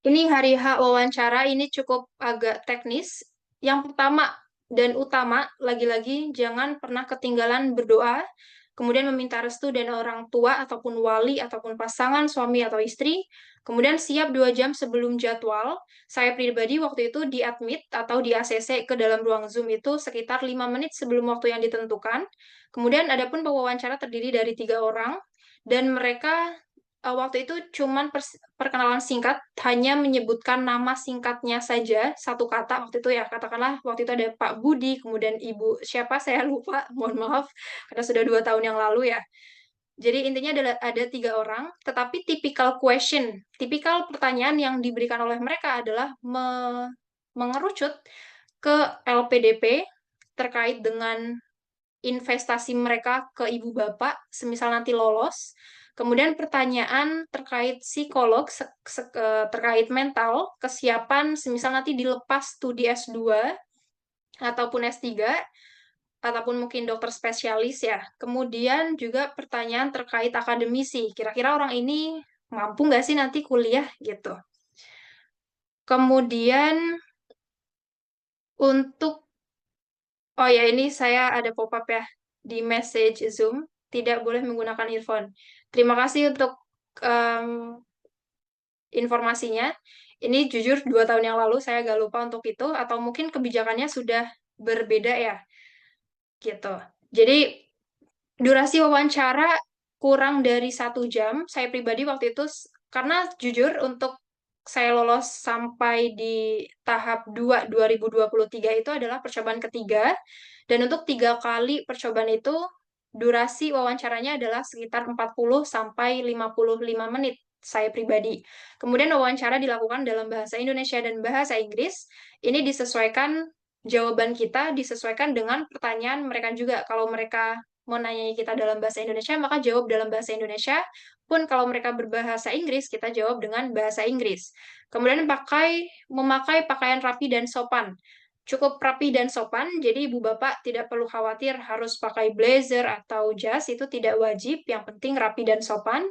Ini hari H wawancara, ini cukup agak teknis. Yang pertama dan utama, lagi-lagi jangan pernah ketinggalan berdoa, kemudian meminta restu dan orang tua ataupun wali ataupun pasangan suami atau istri, kemudian siap 2 jam sebelum jadwal. Saya pribadi waktu itu di-admit atau di-ACC ke dalam ruang Zoom itu sekitar 5 menit sebelum waktu yang ditentukan. Kemudian adapun pewawancara terdiri dari 3 orang, dan mereka waktu itu cuman perkenalan singkat, hanya menyebutkan nama singkatnya saja, satu kata waktu itu ya, katakanlah waktu itu ada Pak Budi, kemudian Ibu siapa saya lupa, mohon maaf, karena sudah 2 tahun yang lalu ya. Jadi intinya adalah ada 3 orang, tetapi tipikal pertanyaan yang diberikan oleh mereka adalah mengerucut ke LPDP terkait dengan investasi mereka ke ibu bapak, semisal nanti lolos. Kemudian pertanyaan terkait psikolog, terkait mental, kesiapan, semisal nanti dilepas studi S2 ataupun S3, ataupun mungkin dokter spesialis ya. Kemudian juga pertanyaan terkait akademisi. Kira-kira orang ini mampu nggak sih nanti kuliah gitu. Kemudian untuk, oh ya ini saya ada pop-up ya di message Zoom, tidak boleh menggunakan earphone. Terima kasih untuk em, informasinya. Ini jujur 2 tahun yang lalu saya agak lupa untuk itu, atau mungkin kebijakannya sudah berbeda ya, gitu. Jadi durasi wawancara kurang dari 1 jam. Saya pribadi waktu itu, karena jujur untuk saya lolos sampai di tahap 2 2023 itu adalah percobaan ketiga. Dan untuk 3 kali percobaan itu, durasi wawancaranya adalah sekitar 40 sampai 55 menit saya pribadi. Kemudian wawancara dilakukan dalam bahasa Indonesia dan bahasa Inggris. Ini disesuaikan, jawaban kita disesuaikan dengan pertanyaan mereka juga. Kalau mereka mau nanyai kita dalam bahasa Indonesia, maka jawab dalam bahasa Indonesia. Pun kalau mereka berbahasa Inggris, kita jawab dengan bahasa Inggris. Kemudian memakai pakaian rapi dan sopan. Cukup rapi dan sopan, jadi ibu bapak tidak perlu khawatir harus pakai blazer atau jas, itu tidak wajib, yang penting rapi dan sopan.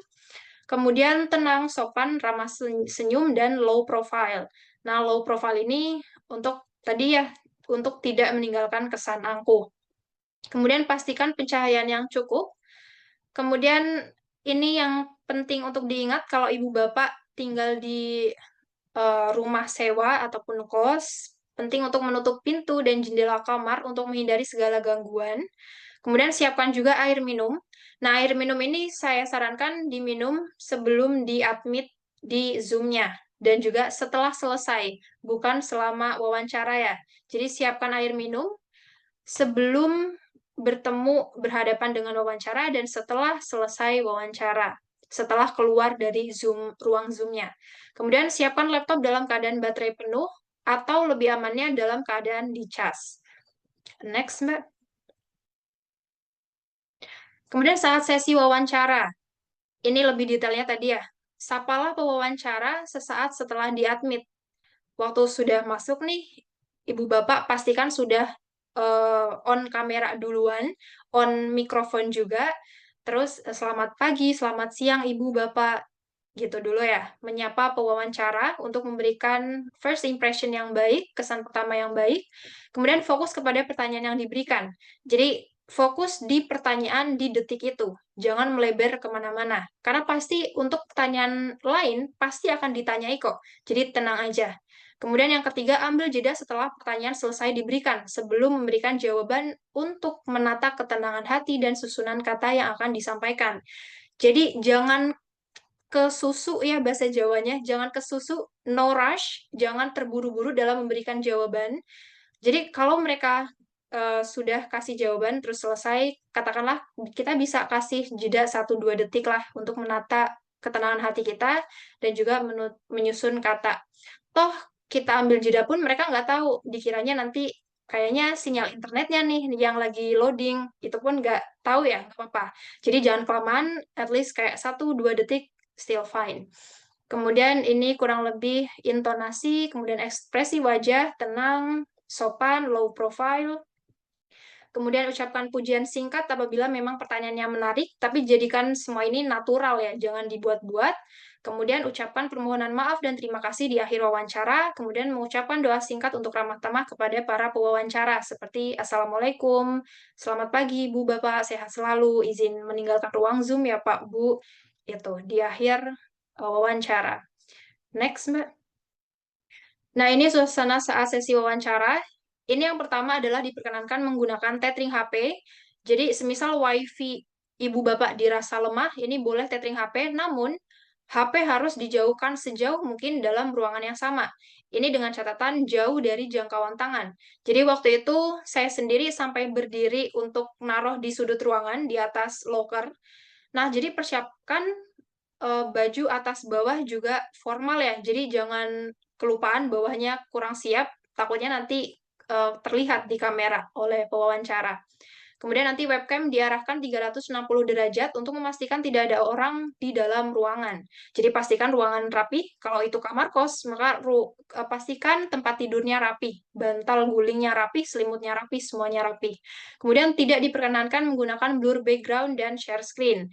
Kemudian tenang, sopan, ramah senyum, dan low profile. Nah, low profile ini untuk tadi ya, untuk tidak meninggalkan kesan angkuh. Kemudian pastikan pencahayaan yang cukup. Kemudian ini yang penting untuk diingat kalau ibu bapak tinggal di rumah sewa ataupun kos, penting untuk menutup pintu dan jendela kamar untuk menghindari segala gangguan. Kemudian siapkan juga air minum. Nah, air minum ini saya sarankan diminum sebelum diadmit di Zoom-nya dan juga setelah selesai, bukan selama wawancara ya. Jadi siapkan air minum sebelum berhadapan dengan wawancara dan setelah selesai wawancara, setelah keluar dari ruang Zoom-nya. Kemudian siapkan laptop dalam keadaan baterai penuh atau lebih amannya dalam keadaan dicas. Next, Mbak. Kemudian saat sesi wawancara, ini lebih detailnya tadi ya. Sapalah pewawancara sesaat setelah diadmit. Waktu sudah masuk nih, ibu bapak pastikan sudah on kamera duluan, on mikrofon juga. Terus selamat pagi, selamat siang ibu bapak, gitu dulu ya. Menyapa pewawancara untuk memberikan first impression yang baik, kesan pertama yang baik. Kemudian fokus kepada pertanyaan yang diberikan. Jadi fokus di pertanyaan di detik itu. Jangan melebar kemana-mana. Karena pasti untuk pertanyaan lain, pasti akan ditanyai kok. Jadi tenang aja. Kemudian yang ketiga, ambil jeda setelah pertanyaan selesai diberikan, sebelum memberikan jawaban untuk menata ketenangan hati dan susunan kata yang akan disampaikan. Jadi jangan ke susu ya bahasa Jawanya, jangan ke susu, no rush, jangan terburu-buru dalam memberikan jawaban. Jadi kalau mereka sudah kasih jawaban terus selesai, katakanlah kita bisa kasih jeda 1-2 detik lah untuk menata ketenangan hati kita dan juga menyusun kata. Toh kita ambil jeda pun mereka nggak tahu, dikiranya nanti kayaknya sinyal internetnya nih yang lagi loading, itu pun nggak tahu ya, nggak apa-apa. Jadi jangan kelamaan, at least kayak 1-2 detik, still fine. Kemudian ini kurang lebih intonasi, kemudian ekspresi wajah, tenang, sopan, low profile. Kemudian ucapkan pujian singkat apabila memang pertanyaannya menarik, tapi jadikan semua ini natural ya, jangan dibuat-buat. Kemudian ucapan permohonan maaf dan terima kasih di akhir wawancara. Kemudian mengucapkan doa singkat untuk ramah tamah kepada para pewawancara, seperti Assalamualaikum, selamat pagi Bu Bapak, sehat selalu, izin meninggalkan ruang Zoom ya Pak Bu. Itu di akhir wawancara. Next, Mbak. Nah, ini suasana saat sesi wawancara. Ini yang pertama adalah diperkenankan menggunakan tethering HP. Jadi, semisal WiFi ibu bapak dirasa lemah, ini boleh tethering HP, namun HP harus dijauhkan sejauh mungkin dalam ruangan yang sama. Ini dengan catatan jauh dari jangkauan tangan. Jadi, waktu itu saya sendiri sampai berdiri untuk naruh di sudut ruangan, di atas loker. Nah, jadi persiapkan baju atas bawah juga formal ya. Jadi jangan kelupaan bawahnya kurang siap, takutnya nanti terlihat di kamera oleh pewawancara. Kemudian nanti webcam diarahkan 360 derajat untuk memastikan tidak ada orang di dalam ruangan. Jadi pastikan ruangan rapi. Kalau itu kamar kos, maka pastikan tempat tidurnya rapi, bantal gulingnya rapi, selimutnya rapi, semuanya rapi. Kemudian tidak diperkenankan menggunakan blur background dan share screen.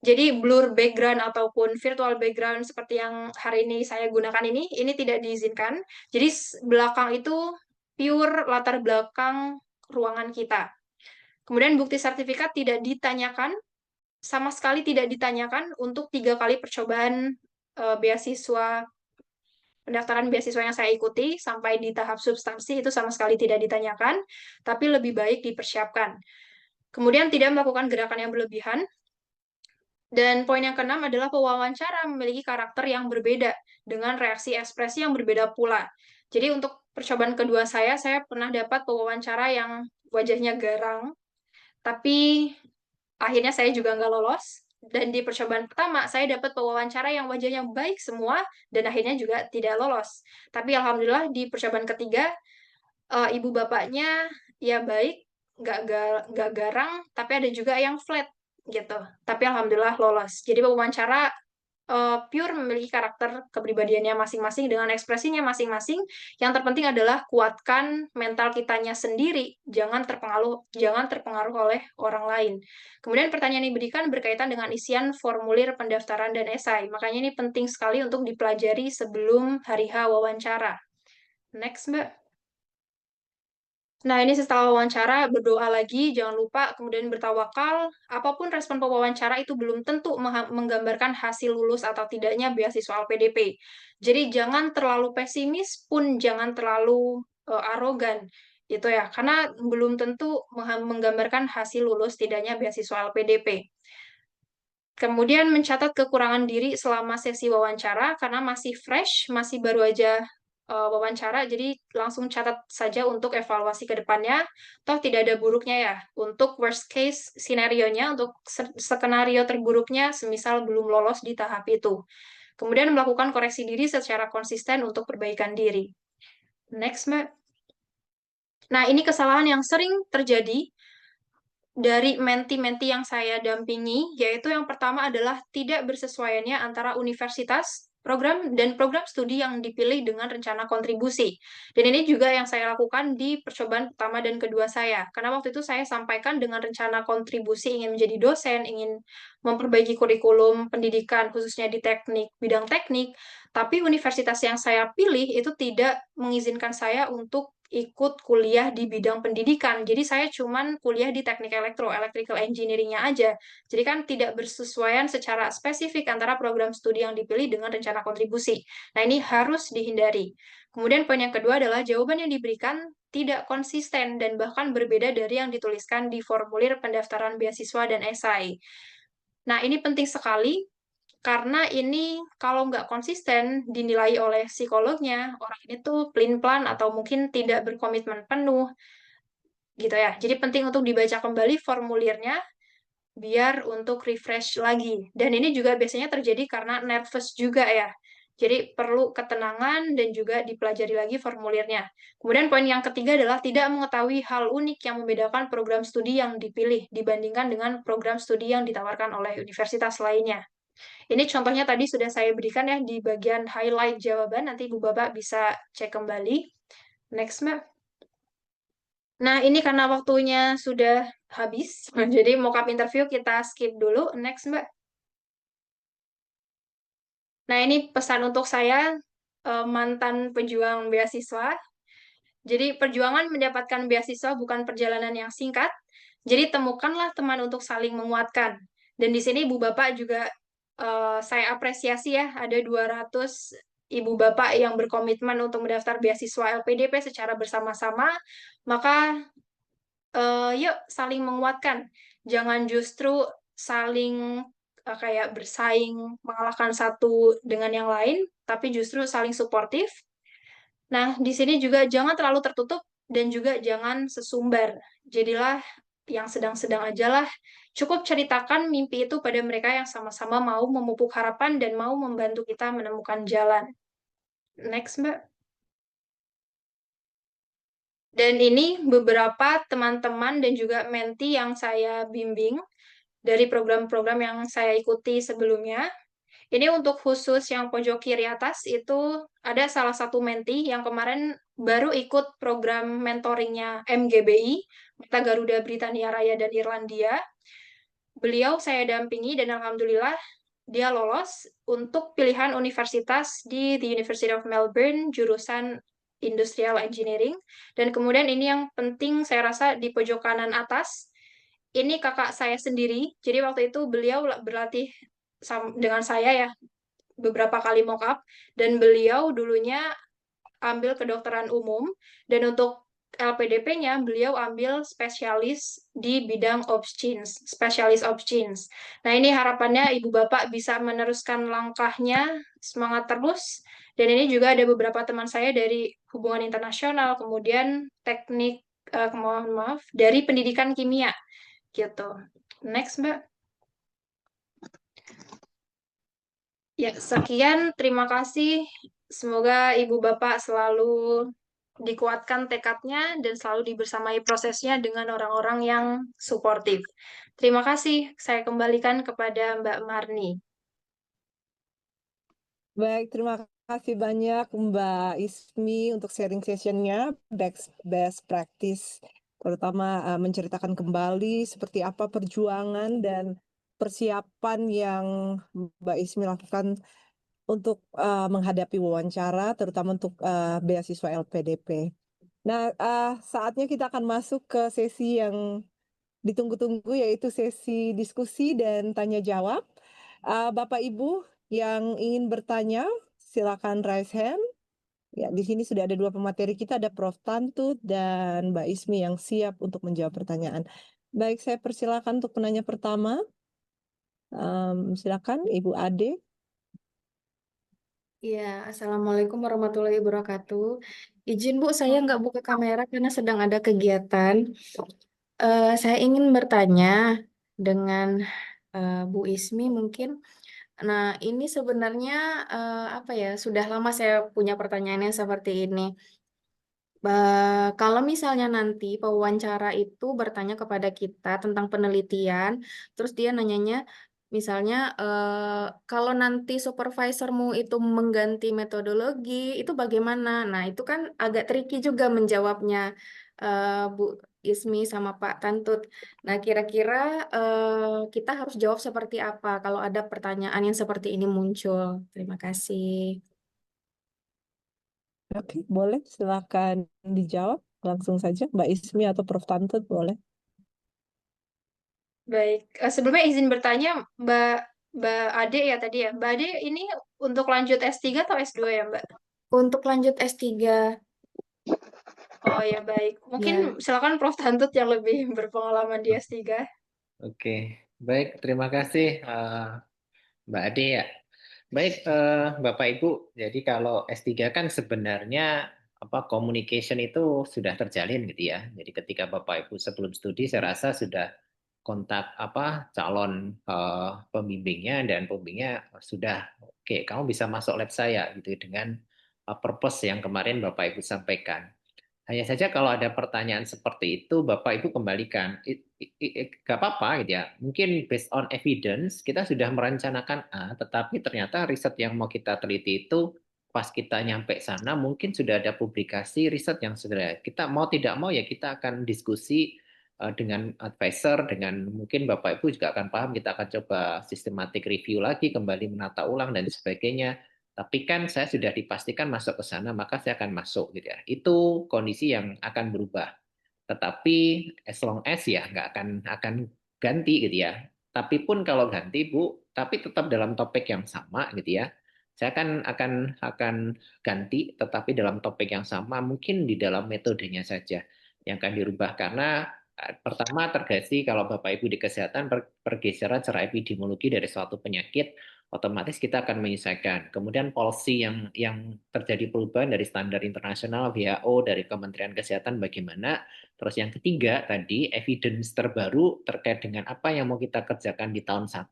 Jadi blur background ataupun virtual background seperti yang hari ini saya gunakan ini tidak diizinkan. Jadi belakang itu pure latar belakang ruangan kita. Kemudian bukti sertifikat tidak ditanyakan, sama sekali tidak ditanyakan untuk 3 kali percobaan beasiswa, pendaftaran beasiswa yang saya ikuti sampai di tahap substansi itu sama sekali tidak ditanyakan, tapi lebih baik dipersiapkan. Kemudian tidak melakukan gerakan yang berlebihan. Dan poin yang keenam adalah pewawancara memiliki karakter yang berbeda dengan reaksi ekspresi yang berbeda pula. Jadi untuk percobaan kedua saya pernah dapat pewawancara yang wajahnya garang, tapi akhirnya saya juga nggak lolos. Dan di percobaan pertama, saya dapat pewawancara yang wajahnya baik semua, dan akhirnya juga tidak lolos. Tapi alhamdulillah di percobaan ketiga, ibu bapaknya ya baik, nggak garang, tapi ada juga yang flat gitu. Tapi alhamdulillah lolos. Jadi pewawancara pure memiliki karakter kepribadiannya masing-masing dengan ekspresinya masing-masing. Yang terpenting adalah kuatkan mental kitanya sendiri, jangan terpengaruh oleh orang lain. Kemudian pertanyaan yang diberikan berkaitan dengan isian formulir pendaftaran dan esai. Makanya ini penting sekali untuk dipelajari sebelum hari H wawancara. Next, Mbak. Nah, ini setelah wawancara, berdoa lagi, jangan lupa, kemudian bertawakal. Apapun respon pewawancara itu belum tentu menggambarkan hasil lulus atau tidaknya beasiswa LPDP. Jadi jangan terlalu pesimis pun jangan terlalu arogan. Itu ya, karena belum tentu menggambarkan hasil lulus tidaknya beasiswa LPDP. Kemudian mencatat kekurangan diri selama sesi wawancara karena masih fresh, masih baru aja wawancara, jadi langsung catat saja untuk evaluasi ke depannya. Toh tidak ada buruknya ya. Untuk worst case skenario-nya, untuk skenario terburuknya, semisal belum lolos di tahap itu. Kemudian melakukan koreksi diri secara konsisten untuk perbaikan diri. Next, Mbak. Nah, ini kesalahan yang sering terjadi dari menti-menti yang saya dampingi, yaitu yang pertama adalah tidak bersesuaiannya antara universitas, program, dan program studi yang dipilih dengan rencana kontribusi. Dan ini juga yang saya lakukan di percobaan pertama dan kedua saya. Karena waktu itu saya sampaikan dengan rencana kontribusi ingin menjadi dosen, ingin memperbaiki kurikulum pendidikan, khususnya di bidang teknik, tapi universitas yang saya pilih itu tidak mengizinkan saya untuk ikut kuliah di bidang pendidikan. Jadi saya cuman kuliah di teknik electrical engineering-nya aja. Jadi kan tidak bersesuaian secara spesifik antara program studi yang dipilih dengan rencana kontribusi. Nah, ini harus dihindari. Kemudian poin yang kedua adalah jawaban yang diberikan tidak konsisten dan bahkan berbeda dari yang dituliskan di formulir pendaftaran beasiswa dan esai. Nah, ini penting sekali karena ini kalau nggak konsisten dinilai oleh psikolognya, orang ini tuh pelin-pelan atau mungkin tidak berkomitmen penuh, gitu ya. Jadi penting untuk dibaca kembali formulirnya, biar untuk refresh lagi. Dan ini juga biasanya terjadi karena nervous juga ya. Jadi perlu ketenangan dan juga dipelajari lagi formulirnya. Kemudian poin yang ketiga adalah tidak mengetahui hal unik yang membedakan program studi yang dipilih dibandingkan dengan program studi yang ditawarkan oleh universitas lainnya. Ini contohnya tadi sudah saya berikan ya di bagian highlight jawaban, nanti Ibu Bapak bisa cek kembali. Next, Mbak. Nah, ini karena waktunya sudah habis, jadi mock-up interview kita skip dulu. Next, Mbak. Nah, ini pesan untuk saya, mantan pejuang beasiswa. Jadi, perjuangan mendapatkan beasiswa bukan perjalanan yang singkat. Jadi, temukanlah teman untuk saling menguatkan. Dan di sini Ibu Bapak juga saya apresiasi ya, ada 200 ibu bapak yang berkomitmen untuk mendaftar beasiswa LPDP secara bersama-sama, maka yuk saling menguatkan. Jangan justru saling kayak bersaing, mengalahkan satu dengan yang lain, tapi justru saling suportif. Nah, di sini juga jangan terlalu tertutup dan juga jangan sesumbar. Jadilah yang sedang-sedang aja lah. Cukup ceritakan mimpi itu pada mereka yang sama-sama mau memupuk harapan dan mau membantu kita menemukan jalan. Next, Mbak. Dan ini beberapa teman-teman dan juga menti yang saya bimbing dari program-program yang saya ikuti sebelumnya. Ini untuk khusus yang pojok kiri atas itu ada salah satu menti yang kemarin baru ikut program mentoringnya MGBI, Mata Garuda Britania Raya dan Irlandia. Beliau saya dampingi dan alhamdulillah dia lolos untuk pilihan universitas di The University of Melbourne, jurusan Industrial Engineering. Dan kemudian ini yang penting saya rasa di pojok kanan atas, ini kakak saya sendiri. Jadi waktu itu beliau berlatih dengan saya ya beberapa kali mock up dan beliau dulunya ambil kedokteran umum dan untuk LPDP-nya beliau ambil spesialis di bidang obscins, spesialis obscins. Nah, ini harapannya Ibu Bapak bisa meneruskan langkahnya, semangat terus. Dan ini juga ada beberapa teman saya dari hubungan internasional, kemudian teknik, mohon maaf, dari pendidikan kimia, gitu. Next, Mbak. Ya, sekian. Terima kasih. Semoga Ibu Bapak selalu dikuatkan tekadnya dan selalu dibersamai prosesnya dengan orang-orang yang suportif. Terima kasih. Saya kembalikan kepada Mbak Marni. Baik, terima kasih banyak Mbak Ismi untuk sharing sessionnya, best practice, terutama menceritakan kembali seperti apa perjuangan dan persiapan yang Mbak Ismi lakukan untuk menghadapi wawancara, terutama untuk beasiswa LPDP. Nah, saatnya kita akan masuk ke sesi yang ditunggu-tunggu, yaitu sesi diskusi dan tanya jawab. Bapak Ibu yang ingin bertanya, silakan raise hand. Ya, di sini sudah ada dua pemateri kita, ada Prof. Tantut dan Mbak Ismi yang siap untuk menjawab pertanyaan. Baik, saya persilakan untuk penanya pertama. Silakan Ibu Ade. Ya, Assalamualaikum warahmatullahi wabarakatuh. Izin Bu, saya nggak buka kamera karena sedang ada kegiatan. Saya ingin bertanya dengan Bu Ismi mungkin. Nah, ini sebenarnya apa ya? Sudah lama saya punya pertanyaan yang seperti ini. Kalau misalnya nanti pewawancara itu bertanya kepada kita tentang penelitian, terus dia nanyanya, misalnya kalau nanti supervisormu itu mengganti metodologi, itu bagaimana? Nah, itu kan agak tricky juga menjawabnya, Bu Ismi sama Pak Tantut. Nah, kira-kira kita harus jawab seperti apa kalau ada pertanyaan yang seperti ini muncul? Terima kasih. Oke, boleh silakan dijawab langsung saja Mbak Ismi atau Prof. Tantut boleh. Baik, sebelumnya izin bertanya, Mbak Ade ya tadi ya. Mbak Ade ini untuk lanjut S3 atau S2 ya, Mbak? Untuk lanjut S3, Oh ya, baik. Mungkin ya. silakan Prof. Tantut yang lebih berpengalaman di S3. Oke, baik. Terima kasih Mbak Ade ya. Baik, Bapak Ibu. Jadi kalau S3 kan sebenarnya communication itu sudah terjalin gitu ya. Jadi ketika Bapak Ibu sebelum studi, saya rasa sudah kontak calon pembimbingnya dan pembimbingnya sudah oke, kamu bisa masuk lab saya gitu dengan purpose yang kemarin Bapak Ibu sampaikan. Hanya saja kalau ada pertanyaan seperti itu, Bapak Ibu kembalikan. Gak apa-apa gitu ya. Mungkin based on evidence, kita sudah merencanakan A, tetapi ternyata riset yang mau kita teliti itu, pas kita nyampe sana, mungkin sudah ada publikasi riset yang sudah. Kita mau tidak mau ya kita akan diskusi dengan advisor, dengan mungkin Bapak Ibu juga akan paham, kita akan coba systematic review lagi, kembali menata ulang dan sebagainya. Tapi kan saya sudah dipastikan masuk ke sana, maka saya akan masuk gitu ya. Itu kondisi yang akan berubah. Tetapi as long as ya nggak akan ganti gitu ya. Tapi pun kalau ganti Bu, tapi tetap dalam topik yang sama gitu ya. Saya akan ganti, tetapi dalam topik yang sama, mungkin di dalam metodenya saja yang akan dirubah karena pertama tergasi kalau Bapak Ibu di kesehatan pergeseran secara epidemiologi dari suatu penyakit otomatis kita akan menyesuaikan. Kemudian policy yang terjadi perubahan dari standar internasional WHO dari Kementerian Kesehatan bagaimana. Terus yang ketiga tadi evidence terbaru terkait dengan apa yang mau kita kerjakan di tahun 1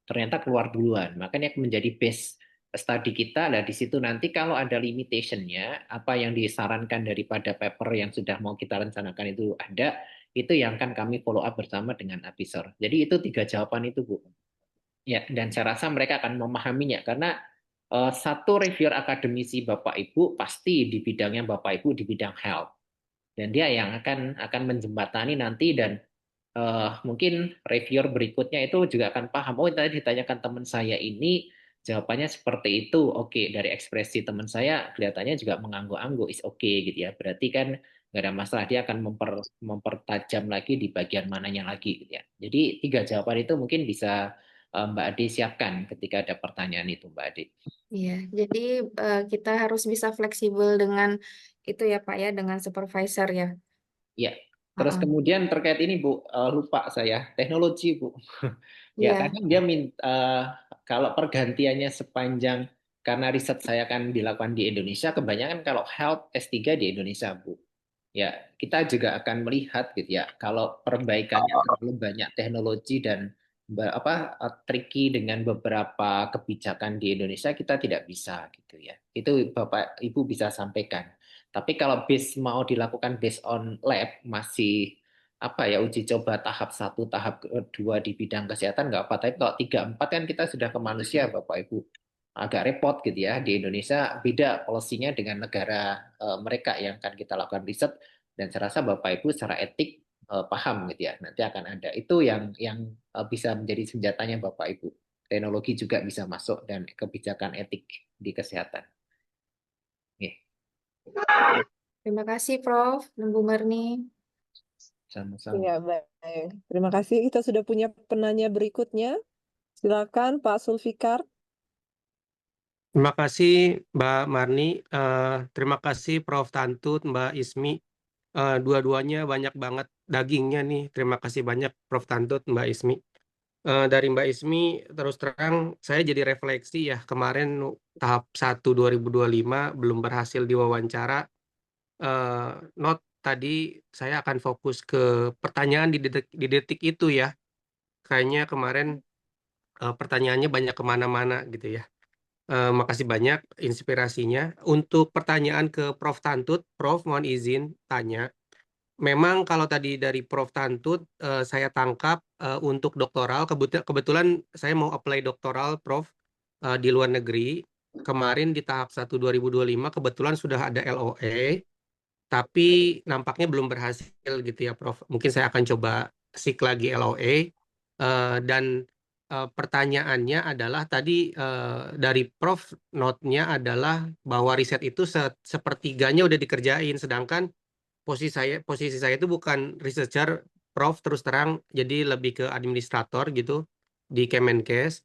ternyata keluar duluan. Makanya menjadi base studi kita. Nah, di situ nanti kalau ada limitation-nya, apa yang disarankan daripada paper yang sudah mau kita rencanakan itu ada, itu yang akan kami follow up bersama dengan advisor. Jadi itu 3 jawaban itu, Bu. Ya, dan saya rasa mereka akan memahaminya karena satu reviewer akademisi Bapak Ibu pasti di bidangnya Bapak Ibu di bidang health. Dan dia yang akan menjembatani nanti, dan mungkin reviewer berikutnya itu juga akan paham, oh tadi ditanyakan teman saya ini jawabannya seperti itu, oke, dari ekspresi teman saya kelihatannya juga mengangguk-angguk, is oke gitu ya, berarti kan nggak ada masalah, dia akan mempertajam lagi di bagian mananya lagi gitu ya. Jadi 3 jawaban itu mungkin bisa Mbak Ade siapkan ketika ada pertanyaan itu, Mbak Ade. Iya, jadi kita harus bisa fleksibel dengan itu ya Pak ya, dengan supervisor ya. Ya, terus Heeh. kemudian terkait ini Bu, lupa saya, teknologi Bu. Ya, Iya, kadang dia minta kalau pergantiannya sepanjang, karena riset saya kan dilakukan di Indonesia, kebanyakan kalau health S3 di Indonesia, Bu. Ya, kita juga akan melihat gitu ya, kalau perbaikannya terlalu banyak teknologi dan tricky dengan beberapa kebijakan di Indonesia, kita tidak bisa gitu ya. Itu Bapak Ibu bisa sampaikan. Tapi kalau mau dilakukan based on lab, masih uji coba tahap 1, tahap kedua di bidang kesehatan nggak apa. Tapi kalau 3, 4 kan kita sudah ke manusia, Bapak Ibu. Agak repot gitu ya. Di Indonesia beda polisinya dengan negara mereka yang akan kita lakukan riset, dan saya rasa Bapak Ibu secara etik paham gitu ya. Nanti akan ada. Itu yang bisa menjadi senjatanya Bapak Ibu. Teknologi juga bisa masuk dan kebijakan etik di kesehatan. Oke, terima kasih Prof. dan Bu Marni. sama-sama. Ya, baik. Terima kasih. Kita sudah punya penanya berikutnya. Silakan Pak Sulfikar. Terima kasih Mbak Marni, terima kasih Prof. Tantut, Mbak Ismi. Dua-duanya banyak banget dagingnya nih. Terima kasih banyak Prof. Tantut, Mbak Ismi. Dari Mbak Ismi, terus terang saya jadi refleksi ya, kemarin tahap 1 2025 belum berhasil diwawancara. Not tadi saya akan fokus ke pertanyaan di detik itu ya. Kayaknya kemarin pertanyaannya banyak kemana-mana gitu ya. Makasih banyak inspirasinya. Untuk pertanyaan ke Prof. Tantut, Prof. mohon izin tanya. Memang kalau tadi dari Prof. Tantut, saya tangkap untuk doktoral, kebetulan saya mau apply doktoral, Prof. Di luar negeri. Kemarin di tahap 1 2025 kebetulan sudah ada LOE, tapi nampaknya belum berhasil gitu ya, Prof. Mungkin saya akan coba seek lagi LOE. Dan pertanyaannya adalah tadi dari Prof, note-nya adalah bahwa riset itu sepertiganya udah dikerjain, sedangkan posisi saya itu bukan researcher, Prof, terus terang, jadi lebih ke administrator gitu di Kemenkes.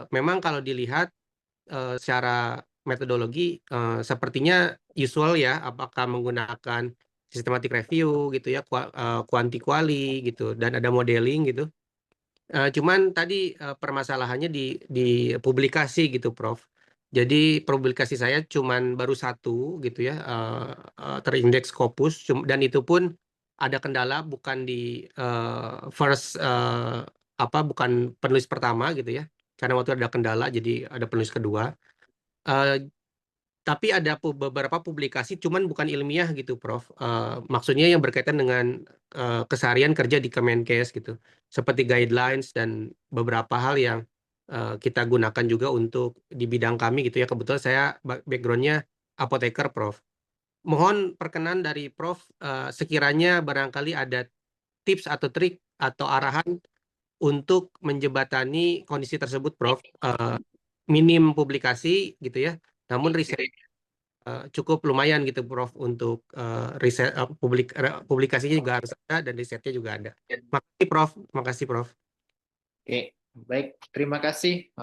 Memang kalau dilihat secara metodologi sepertinya usual ya, apakah menggunakan systematic review gitu ya, quanti-quali gitu, dan ada modeling gitu. Cuman tadi permasalahannya di publikasi gitu, Prof. Jadi publikasi saya cuman baru 1 gitu ya, terindeks Scopus, dan itu pun ada kendala, bukan di bukan penulis pertama gitu ya, karena waktu ada kendala jadi ada penulis kedua. Tapi ada beberapa publikasi cuman bukan ilmiah gitu, Prof. Maksudnya yang berkaitan dengan keseharian kerja di Kemenkes gitu, seperti guidelines dan beberapa hal yang kita gunakan juga untuk di bidang kami gitu ya. Kebetulan saya backgroundnya apoteker, Prof. Mohon perkenan dari Prof, sekiranya barangkali ada tips atau trik atau arahan untuk menjembatani kondisi tersebut, Prof. Minim publikasi gitu ya, namun riset cukup lumayan gitu, Prof, untuk riset publikasinya juga harus ada dan risetnya juga ada. Makasih, Prof. Makasih, Prof. Oke, baik. Terima kasih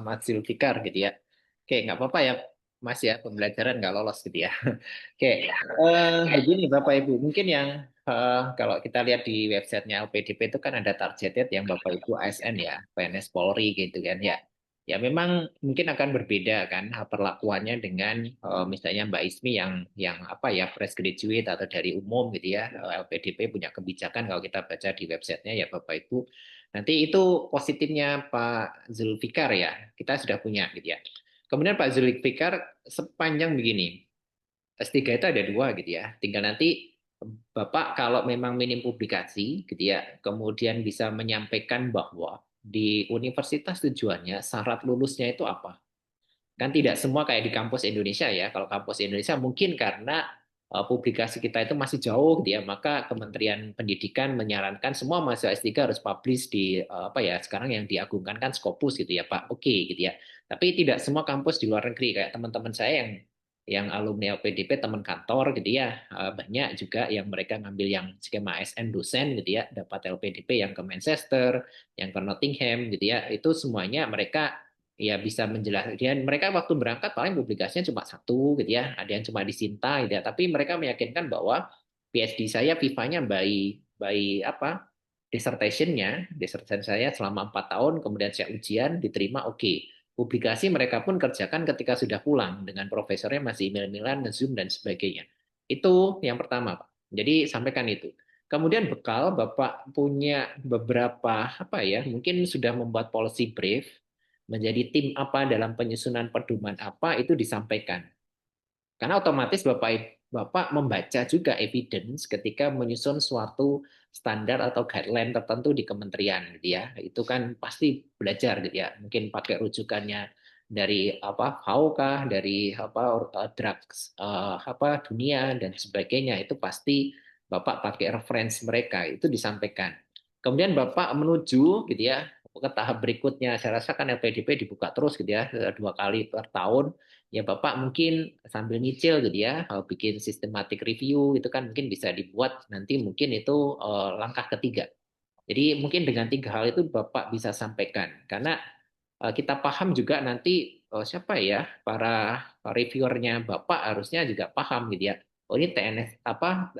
Mas Zulfikar gitu ya. Oke, nggak apa-apa ya Mas ya, pembelajaran nggak lolos gitu ya. Oke, begini Bapak Ibu, mungkin yang kalau kita lihat di websitenya LPDP itu kan ada targeted yang Bapak Ibu ASN ya, PNS Polri gitu kan ya. ya memang mungkin akan berbeda kan perlakuannya dengan misalnya Mbak Ismi yang apa ya fresh graduate atau dari umum gitu ya. LPDP punya kebijakan kalau kita baca di websitenya ya Bapak Ibu. Nanti itu positifnya Pak Zulfikar ya, kita sudah punya gitu ya. Kemudian Pak Zulfikar sepanjang begini, S3 itu ada 2 gitu ya. Tinggal nanti Bapak kalau memang minim publikasi gitu ya, kemudian bisa menyampaikan bahwa di universitas tujuannya syarat lulusnya itu apa. Kan tidak semua kayak di kampus Indonesia ya. Kalau kampus Indonesia mungkin karena publikasi kita itu masih jauh gitu ya, maka Kementerian Pendidikan menyarankan semua mahasiswa S3 harus publish di apa ya, sekarang yang diagungkan kan Scopus gitu ya Pak. Oke gitu ya. Tapi tidak semua kampus di luar negeri kayak teman-teman saya yang alumni LPDP teman kantor gitu ya, banyak juga yang mereka ngambil yang skema ASN dosen gitu ya, dapat LPDP yang ke Manchester, yang ke Nottingham gitu ya. Itu semuanya mereka ya bisa menjelaskan. Mereka waktu berangkat paling publikasinya cuma 1 gitu ya, ada yang cuma di Sinta gitu ya, tapi mereka meyakinkan bahwa PhD saya FIFA-nya by apa dissertation saya selama 4 tahun, kemudian saya ujian diterima, oke. Publikasi mereka pun kerjakan ketika sudah pulang dengan profesornya masih email-emailan, Zoom dan sebagainya. Itu yang pertama, Pak. Jadi sampaikan itu. Kemudian bekal Bapak punya beberapa apa ya, mungkin sudah membuat policy brief, menjadi tim apa dalam penyusunan pedoman apa itu disampaikan. Karena otomatis Bapak membaca juga evidence ketika menyusun suatu standar atau guideline tertentu di kementerian gitu ya. Itu kan pasti belajar gitu ya. Mungkin pakai rujukannya dari apa FAO kah, dari apa drugs apa dunia dan sebagainya, itu pasti Bapak pakai referensi mereka, itu disampaikan. Kemudian Bapak menuju gitu ya ke tahap berikutnya. Saya rasa kan LPDP dibuka terus gitu ya, 2 kali per tahun. Ya Bapak mungkin sambil nyicil gitu ya, bikin systematic review itu kan mungkin bisa dibuat nanti, mungkin itu langkah ketiga. Jadi mungkin dengan 3 hal itu Bapak bisa sampaikan, karena kita paham juga nanti siapa ya para reviewernya Bapak harusnya juga paham gitu ya. Oh ini TNS apa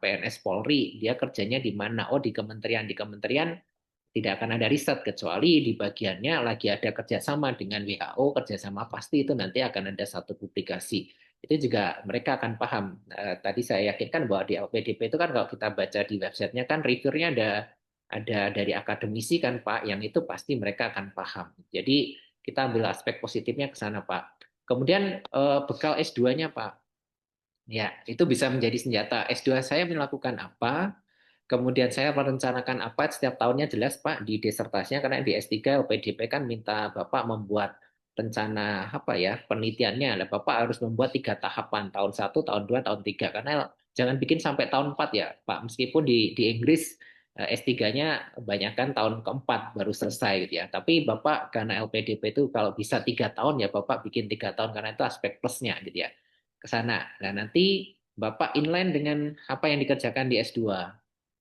PNS Polri, dia kerjanya di mana? Oh di kementerian tidak akan ada riset kecuali di bagiannya lagi ada kerjasama dengan WHO, kerjasama pasti itu nanti akan ada satu publikasi. Itu juga mereka akan paham. Tadi saya yakinkan bahwa di LPDP itu kan kalau kita baca di websitenya kan reviewernya ada dari akademisi kan Pak, yang itu pasti mereka akan paham. Jadi kita ambil aspek positifnya ke sana Pak. Kemudian bekal S2-nya Pak. Ya, itu bisa menjadi senjata. S2 saya melakukan apa? Kemudian saya merencanakan apa setiap tahunnya jelas Pak di disertasinya, karena di S3 LPDP kan minta Bapak membuat rencana apa ya penelitiannya. Nah, Bapak harus membuat 3 tahapan, tahun 1, tahun 2, tahun 3. Karena jangan bikin sampai tahun 4 ya Pak. Meskipun di Inggris S3-nya kebanyakan tahun keempat baru selesai gitu ya. Tapi Bapak karena LPDP itu kalau bisa 3 tahun ya Bapak bikin 3 tahun, karena itu aspek plusnya gitu ya ke sana. Nah, nanti Bapak inline dengan apa yang dikerjakan di S2.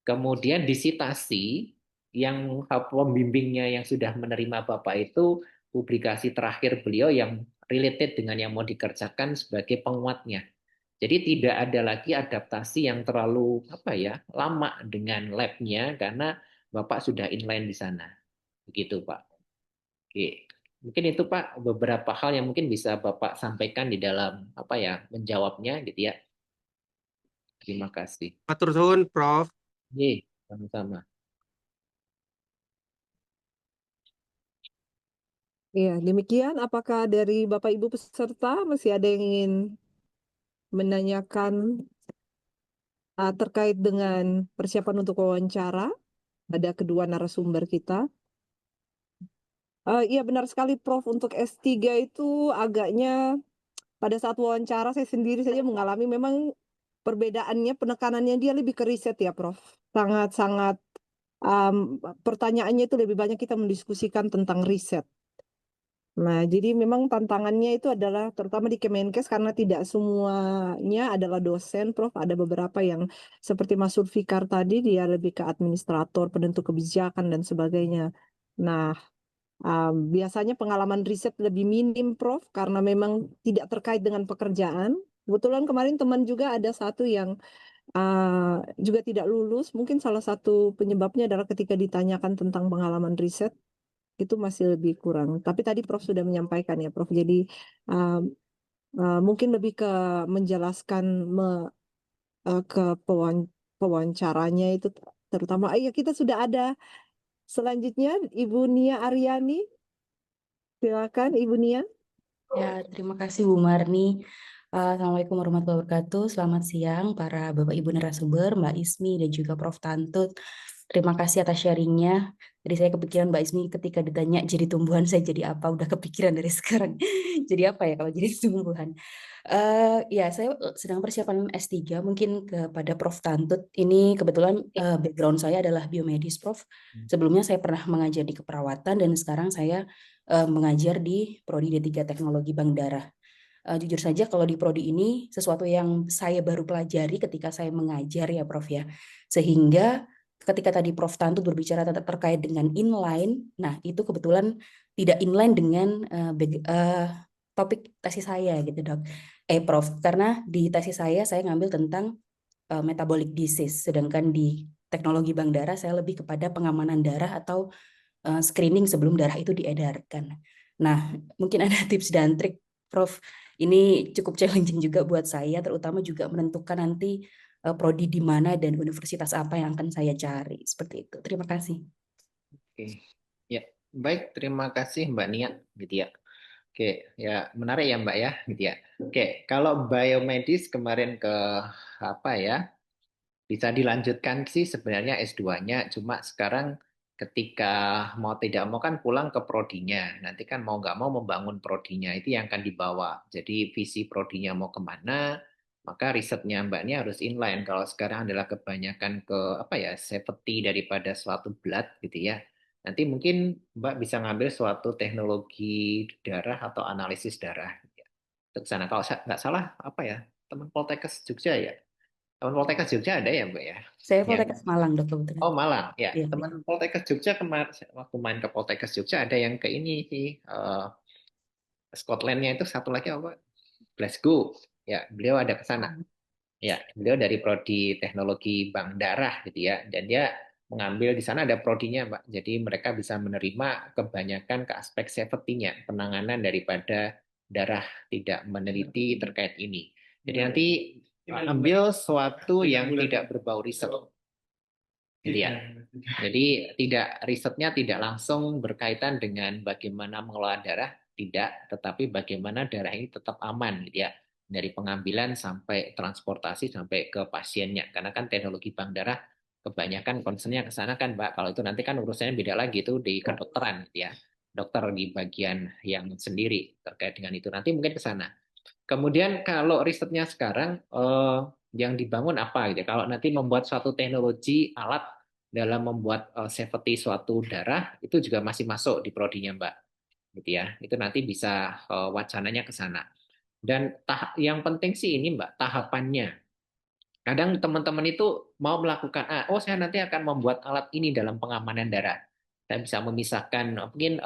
Kemudian disitasi yang pembimbingnya yang sudah menerima Bapak itu publikasi terakhir beliau yang related dengan yang mau dikerjakan sebagai penguatnya. Jadi tidak ada lagi adaptasi yang terlalu apa ya lama dengan labnya karena Bapak sudah inline di sana. Begitu Pak. Oke. Mungkin itu Pak beberapa hal yang mungkin bisa Bapak sampaikan di dalam apa ya menjawabnya gitu ya. Terima kasih. Atur suhun, Prof. Sama-sama. Iya, demikian. Apakah dari Bapak Ibu peserta masih ada yang ingin menanyakan terkait dengan persiapan untuk wawancara? Ada kedua narasumber kita. Iya benar sekali Prof, untuk S3 itu agaknya pada saat wawancara saya sendiri saja mengalami memang perbedaannya, penekanannya dia lebih ke riset ya Prof. Sangat-sangat pertanyaannya itu lebih banyak kita mendiskusikan tentang riset. Nah, jadi memang tantangannya itu adalah terutama di Kemenkes karena tidak semuanya adalah dosen, Prof. Ada beberapa yang seperti Mas Zulfikar tadi, dia lebih ke administrator, penentu kebijakan, dan sebagainya. Nah, biasanya pengalaman riset lebih minim, Prof, karena memang tidak terkait dengan pekerjaan. Kebetulan kemarin teman juga ada satu yang juga tidak lulus. Mungkin salah satu penyebabnya adalah ketika ditanyakan tentang pengalaman riset. itu masih lebih kurang. Tapi tadi Prof sudah menyampaikan ya, Prof. Jadi mungkin lebih ke menjelaskan ke pewawancaranya itu terutama. Ya, kita sudah ada selanjutnya Ibu Nia Aryani. Silakan Ibu Nia. Ya, terima kasih Bu Marni. Assalamualaikum warahmatullahi wabarakatuh. Selamat siang para Bapak Ibu narasumber, Mbak Ismi dan juga Prof Tantut. Terima kasih atas sharingnya. Jadi saya kepikiran Mbak Ismi ketika ditanya jadi tumbuhan saya jadi apa, udah kepikiran dari sekarang. Jadi apa ya kalau jadi tumbuhan? Ya, saya sedang persiapan S3, mungkin kepada Prof Tantut. Ini kebetulan background saya adalah biomedis, Prof. Sebelumnya saya pernah mengajar di keperawatan dan sekarang saya mengajar di Prodi D3 Teknologi Bank Darah. Jujur saja kalau di prodi ini sesuatu yang saya baru pelajari ketika saya mengajar ya Prof ya. Sehingga ketika tadi Prof Tantut berbicara terkait dengan inline, nah itu kebetulan tidak inline dengan topik tesis saya gitu Dok. Prof, karena di tesis saya ngambil tentang metabolic disease, sedangkan di teknologi bank darah saya lebih kepada pengamanan darah atau screening sebelum darah itu diedarkan. Nah, mungkin ada tips dan trik, Prof. Ini cukup challenging juga buat saya, terutama juga menentukan nanti prodi di mana dan universitas apa yang akan saya cari. Seperti itu. Terima kasih. Oke, ya baik. Terima kasih Mbak Nia, gitu ya. Oke, ya menarik ya Mbak ya, gitu ya. Oke, kalau biomedis kemarin ke apa ya? Bisa dilanjutkan sih sebenarnya S2-nya, cuma sekarang ketika mau tidak mau kan pulang ke prodinya. Nanti kan mau nggak mau membangun prodinya, itu yang akan dibawa. Jadi visi prodinya mau kemana, maka risetnya Mbaknya harus inline. Kalau sekarang adalah kebanyakan ke apa ya, safety daripada suatu blood gitu ya. Nanti mungkin Mbak bisa ngambil suatu teknologi darah atau analisis darah. Gitu ya. Untuk sana, kalau nggak salah apa ya, teman Poltekkes Jogja ya. Teman Poltekkes Jogja ada ya, Mbak ya? Saya Yang Poltekkes Malang, Dok, kebetulan. Oh, Malang. Ya, Iya, teman Poltekkes Jogja kemarin waktu main ke Poltekkes Jogja ada yang ke ini sih Scotland-nya itu satu lagi apa? Glasgow. Ya, beliau ada ke sana. Ya, beliau dari prodi teknologi bank darah gitu ya. Dan dia mengambil di sana ada prodinya, Mbak. Jadi mereka bisa menerima kebanyakan ke aspek safety-nya, penanganan daripada darah tidak meneliti terkait ini. Jadi nanti ambil suatu yang tidak berbau riset. Jadi ya. Jadi risetnya tidak langsung berkaitan dengan bagaimana mengelola darah, tidak, tetapi bagaimana darah ini tetap aman gitu ya. Dari pengambilan sampai transportasi sampai ke pasiennya. Karena kan teknologi bank darah kebanyakan concernnya ke sana kan, Mbak. Kalau itu nanti kan urusannya beda lagi itu di kedokteran gitu ya. Dokter di bagian yang sendiri terkait dengan itu. Nanti mungkin ke sana. Kemudian kalau risetnya sekarang yang dibangun apa gitu. Kalau nanti membuat suatu teknologi alat dalam membuat safety suatu darah itu juga masih masuk di prodinya Mbak. Gitu ya. Itu nanti bisa wacananya ke sana. Dan yang penting sih ini Mbak, tahapannya. Kadang teman-teman itu mau melakukan saya nanti akan membuat alat ini dalam pengamanan darah. Saya bisa memisahkan mungkin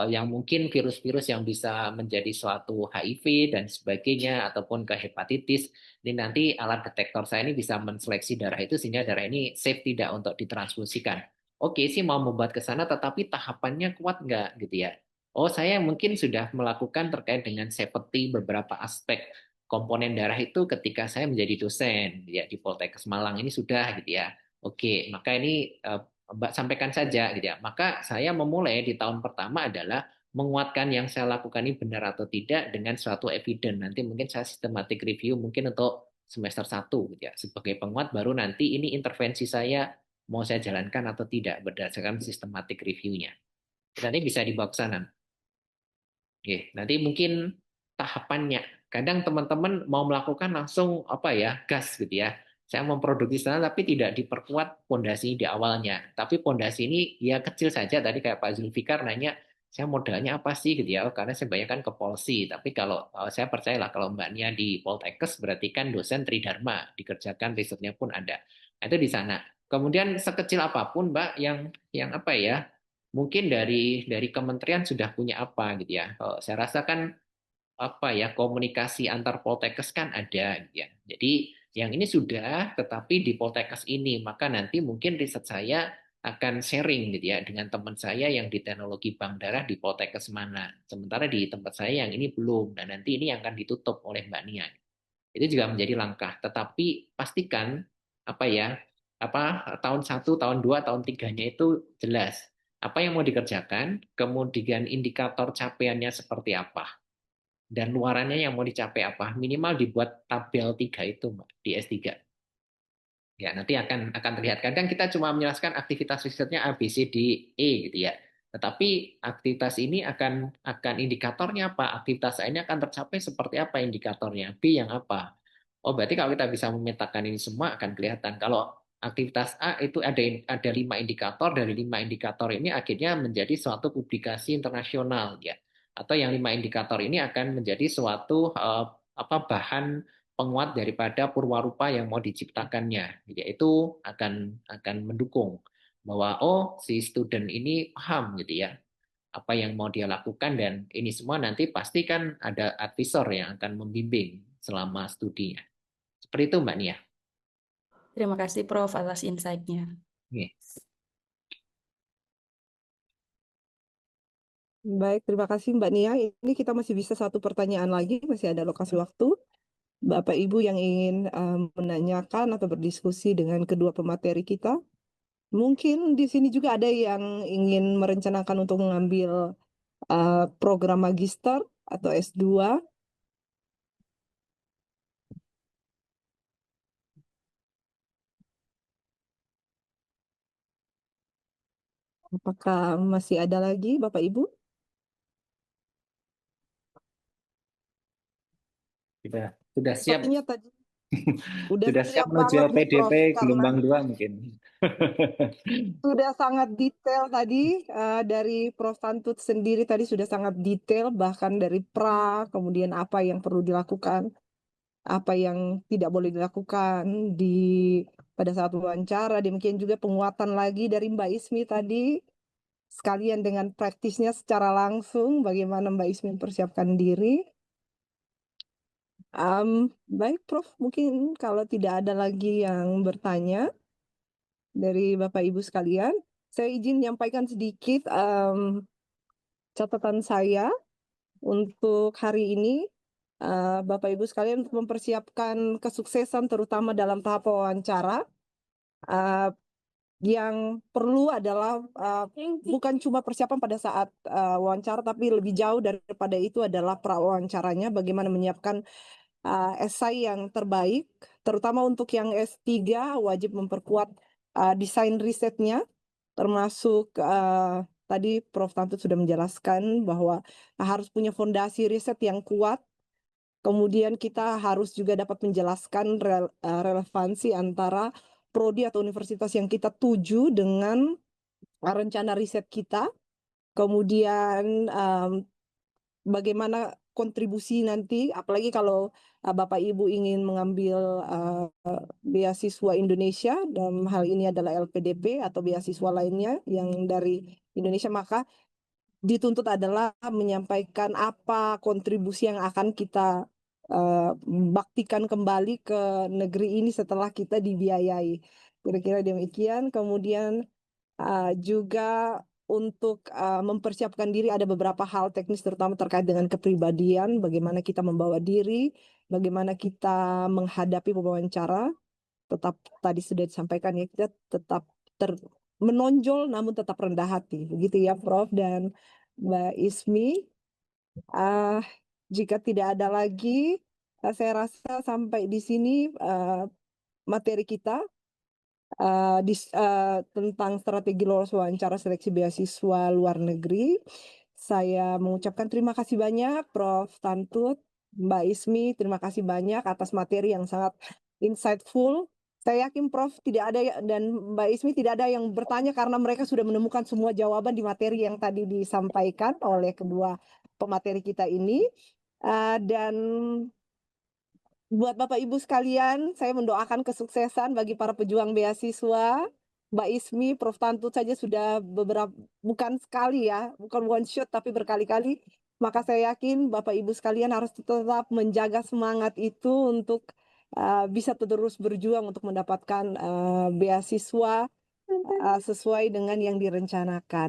yang mungkin virus-virus yang bisa menjadi suatu HIV dan sebagainya ataupun ke hepatitis. Ini nanti alat detektor saya ini bisa menseleksi darah itu sehingga darah ini safe tidak untuk ditransfusikan. Oke sih mau membuat ke sana tetapi tahapannya kuat nggak gitu ya. Oh saya mungkin sudah melakukan terkait dengan safety beberapa aspek komponen darah itu ketika saya menjadi dosen ya di Poltekkes Malang ini sudah gitu ya. Oke, maka ini Mbak sampaikan saja gitu ya. Maka saya memulai di tahun pertama adalah menguatkan yang saya lakukan ini benar atau tidak dengan suatu evidence. Nanti mungkin saya systematic review mungkin untuk semester 1 gitu ya. Sebagai penguat baru nanti ini intervensi saya mau saya jalankan atau tidak berdasarkan systematic review-nya. Nanti bisa dibawa ke sana. Oke, nanti mungkin tahapannya. Kadang teman-teman mau melakukan langsung gas gitu ya. Saya memproduksi sana tapi tidak diperkuat pondasi di awalnya. Tapi pondasi ini ya kecil saja. Tadi kayak Pak Zulfikar nanya, saya modalnya apa sih gitu ya? Karena saya banyak kan ke Polsi. Tapi kalau saya percayalah kalau Mbaknya di Poltekkes berarti kan dosen Tridharma, dikerjakan risetnya pun ada. Nah, itu di sana. Kemudian sekecil apapun Mbak yang mungkin dari kementerian sudah punya apa gitu ya. Saya rasa kan komunikasi antar Poltekkes kan ada gitu ya. Jadi yang ini sudah tetapi di Poltekkes ini maka nanti mungkin riset saya akan sharing gitu ya dengan teman saya yang di teknologi bank darah di Poltekkes mana. Sementara di tempat saya yang ini belum. Dan nanti ini akan ditutup oleh Mbak Nia. Itu juga menjadi langkah. Tetapi pastikan tahun 1, tahun 2, tahun 3-nya itu jelas apa yang mau dikerjakan, kemudian indikator capaiannya seperti apa, dan luarannya yang mau dicapai apa. Minimal dibuat tabel 3 itu Mbak, di S3. Ya, nanti akan terlihat. Kadang kita cuma menjelaskan aktivitas risetnya A, B, C, D, E gitu ya. Tetapi aktivitas ini akan indikatornya apa? Aktivitas A ini akan tercapai seperti apa indikatornya? B yang apa? Oh, berarti kalau kita bisa memetakan ini semua akan kelihatan. Kalau aktivitas A itu ada 5 indikator, dari 5 indikator ini akhirnya menjadi suatu publikasi internasional ya. Atau yang 5 indikator ini akan menjadi suatu bahan penguat daripada purwarupa yang mau diciptakannya, yaitu akan mendukung bahwa si student ini paham gitu ya apa yang mau dia lakukan, dan ini semua nanti pasti kan ada advisor yang akan membimbing selama studinya. Seperti itu Mbak Nia. Terima kasih Prof atas insight-nya. Oke. Baik, terima kasih Mbak Nia. Ini kita masih bisa satu pertanyaan lagi, masih ada lokasi waktu. Bapak Ibu yang ingin menanyakan atau berdiskusi dengan kedua pemateri kita, mungkin di sini juga ada yang ingin merencanakan untuk mengambil program magister atau S2. Apakah masih ada lagi Bapak Ibu? Sudah siap. Sepertinya tadi udah Sudah siap siap menuju banget nih LPDP Prof, karena gelombang 2 mungkin. sudah sangat detail tadi dari Prof Tantut sendiri tadi sudah sangat detail, bahkan dari kemudian apa yang perlu dilakukan, apa yang tidak boleh dilakukan pada saat wawancara. Demikian juga penguatan lagi dari Mbak Ismi tadi, sekalian dengan praktisnya secara langsung bagaimana Mbak Ismi mempersiapkan diri. Baik Prof, mungkin kalau tidak ada lagi yang bertanya dari Bapak Ibu sekalian, saya izin menyampaikan sedikit catatan saya untuk hari ini. Bapak Ibu sekalian, untuk mempersiapkan kesuksesan terutama dalam tahap wawancara, yang perlu adalah bukan cuma persiapan pada saat wawancara, tapi lebih jauh daripada itu adalah pra-wawancaranya, bagaimana menyiapkan esai yang terbaik, terutama untuk yang S3 wajib memperkuat desain risetnya, termasuk tadi Prof Tantut sudah menjelaskan bahwa harus punya fondasi riset yang kuat. Kemudian kita harus juga dapat menjelaskan relevansi antara prodi atau universitas yang kita tuju dengan rencana riset kita. Kemudian bagaimana kontribusi nanti, apalagi kalau Bapak Ibu ingin mengambil beasiswa Indonesia, dalam hal ini adalah LPDP atau beasiswa lainnya yang dari Indonesia, maka dituntut adalah menyampaikan apa kontribusi yang akan kita baktikan kembali ke negeri ini setelah kita dibiayai. Kira-kira demikian. Kemudian juga untuk mempersiapkan diri ada beberapa hal teknis terutama terkait dengan kepribadian, bagaimana kita membawa diri, bagaimana kita menghadapi pewawancara. Tetap tadi sudah disampaikan ya, kita tetap menonjol namun tetap rendah hati. Begitu ya Prof dan Mbak Ismi. Jika tidak ada lagi, saya rasa sampai di sini materi kita tentang strategi lolos wawancara seleksi beasiswa luar negeri. Saya mengucapkan terima kasih banyak Prof Tantut, Mbak Ismi, terima kasih banyak atas materi yang sangat insightful. Saya yakin Prof tidak ada dan Mbak Ismi tidak ada yang bertanya karena mereka sudah menemukan semua jawaban di materi yang tadi disampaikan oleh kedua pemateri kita ini. Dan buat Bapak Ibu sekalian, saya mendoakan kesuksesan bagi para pejuang beasiswa. Mbak Ismi, Prof Tantut saja sudah bukan sekali ya, bukan one shot tapi berkali-kali. Maka saya yakin Bapak Ibu sekalian harus tetap menjaga semangat itu untuk bisa terus berjuang untuk mendapatkan beasiswa sesuai dengan yang direncanakan.